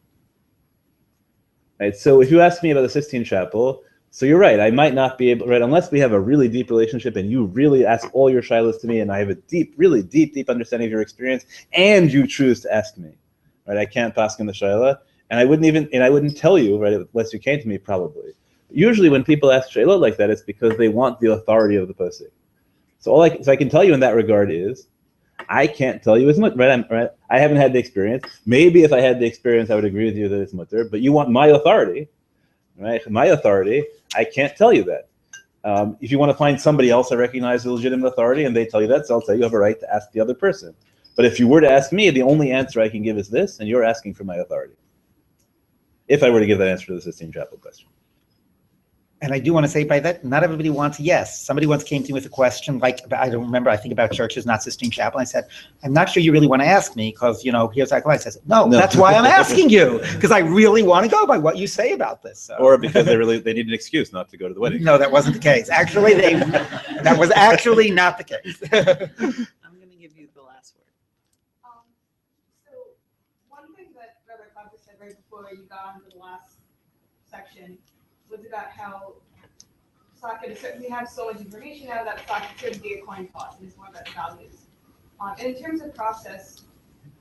right? So if you ask me about the Sistine Chapel, so you're right, I might not be able, unless we have a really deep relationship and you really ask all your shailas to me and I have a really deep understanding of your experience and you choose to ask me. Right, I can't pass in the shaila, and I wouldn't tell you, unless you came to me, probably. But usually, when people ask shaila like that, it's because they want the authority of the person. So I can tell you in that regard is, I can't tell you it's mutter. I haven't had the experience. Maybe if I had the experience, I would agree with you that it's mutter. But you want my authority, right? My authority. I can't tell you that. If you want to find somebody else I recognize the legitimate authority, and they tell you that, so I'll tell you have a right to ask the other person. But if you were to ask me, the only answer I can give is this, and you're asking for my authority. If I were to give that answer to the Sistine Chapel question. And I do want to say by that, not everybody wants yes. Somebody once came to me with a question, like, I don't remember, I think about churches, not Sistine Chapel. I said, I'm not sure you really want to ask me because, here's that question. I said, no, that's why I'm asking you, because I really want to go by what you say about this. So. Or because they need an excuse not to go to the wedding. No, that wasn't the case. Actually, that was actually not the case. I'm going to give you the last word. So one thing that Rabbi Klapper said right before you got onto the last section was about how Psak, we have so much information now that Psak could be a coin toss and it's more about values. And in terms of process,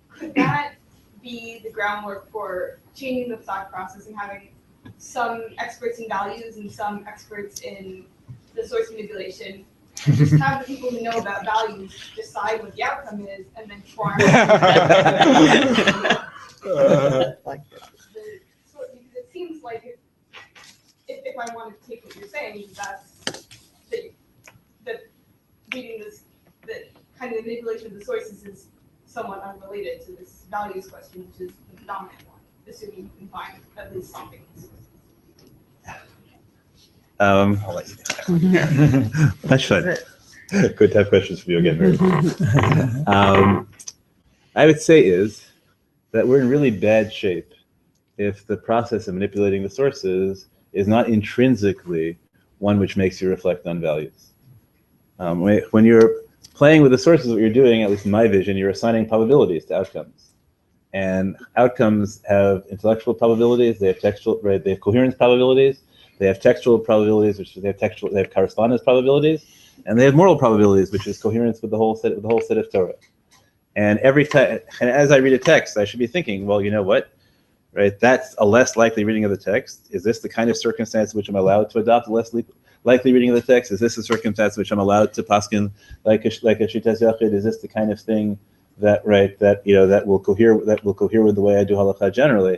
could that be the groundwork for changing the Psak process and having some experts in values and some experts in the source manipulation? And just have the people who know about values decide what the outcome is and then farm because it seems like if I want to take what you're saying, that's that reading this, that kind of the manipulation of the sources is somewhat unrelated to this values question, which is the dominant one, assuming you can find at least something. I'll let you That's fun. Good to have questions for you again. I would say is that we're in really bad shape if the process of manipulating the sources is not intrinsically one which makes you reflect on values. When you're playing with the sources, what you're doing, at least in my vision, you're assigning probabilities to outcomes. And outcomes have intellectual probabilities, they have textual, right? They have coherence probabilities, they have textual probabilities, which they have correspondence probabilities, and they have moral probabilities, which is coherence with the whole set of Torah. And every time, and as I read a text, I should be thinking, well, you know what? right? That's a less likely reading of the text. Is this the kind of circumstance in which I'm allowed to adopt a less likely reading of the text? Is this a circumstance in which I'm allowed to paskin like a shitas yachid? Is this the kind of thing that that will cohere with the way I do halacha generally?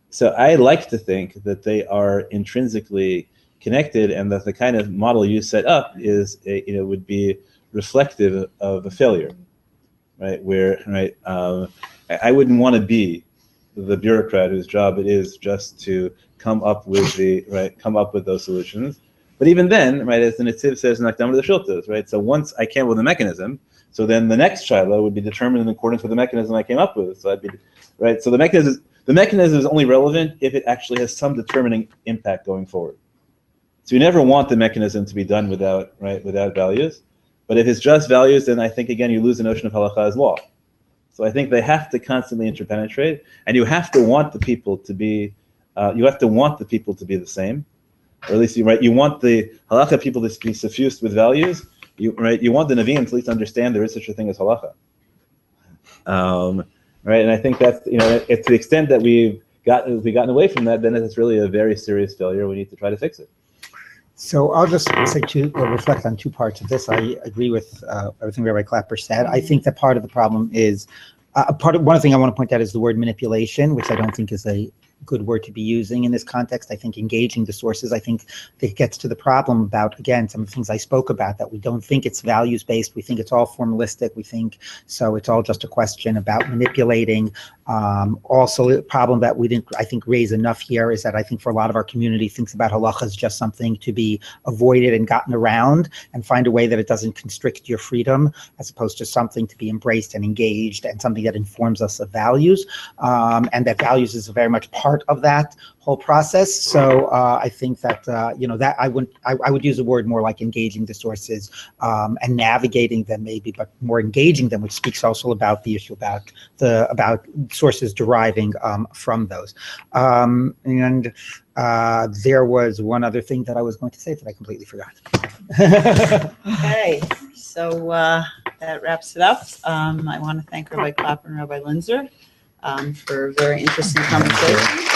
So I like to think that they are intrinsically connected, and that the kind of model you set up is would be reflective of a failure, right? Where I wouldn't want to be the bureaucrat whose job it is just to come up with those solutions. But even then, right, as the Netziv says in Akdam the Shiltas, right? So once I came up with a mechanism, so then the next shiloh would be determined in accordance with the mechanism I came up with. So I'd be right. So the mechanism is only relevant if it actually has some determining impact going forward. So you never want the mechanism to be done without values. But if it's just values, then I think again you lose the notion of halacha as law. So I think they have to constantly interpenetrate, and you have to want the people to be the same, or at least you want the halacha people to be suffused with values. You want the Nevi'im to at least understand there is such a thing as halacha. Right, and I think that's if to the extent that we've gotten away from that, then it's really a very serious failure. We need to try to fix it. So I'll just say reflect on two parts of this. I agree with everything Rabbi Klapper said. I think that part of the problem is one thing I want to point out is the word manipulation, which I don't think is a good word to be using in this context. I think engaging the sources, I think that gets to the problem about, again, some of the things I spoke about, that we don't think it's values-based. We think it's all formalistic. We think, so it's all just a question about manipulating. Also, the problem that we didn't, I think, raise enough here is that I think for a lot of our community thinks about halacha as just something to be avoided and gotten around, and find a way that it doesn't constrict your freedom, as opposed to something to be embraced and engaged, and something that informs us of values, and that values is very much part of that whole process. So I think that that I would use a word more like engaging the sources and navigating them maybe, but more engaging them, which speaks also about the issue about sources deriving from those. And there was one other thing that I was going to say that I completely forgot. Okay, so that wraps it up. I want to thank Rabbi Klapper and Rabbi Linzer for a very interesting conversation.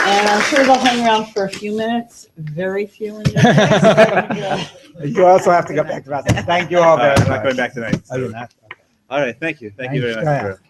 And I'm sure they'll hang around for a few minutes, very few in the You also have to go back to that. Thank you all very much. I'm not going back tonight. Oh, you're not? Okay. All right, thank you. Thank you very Thanks. much.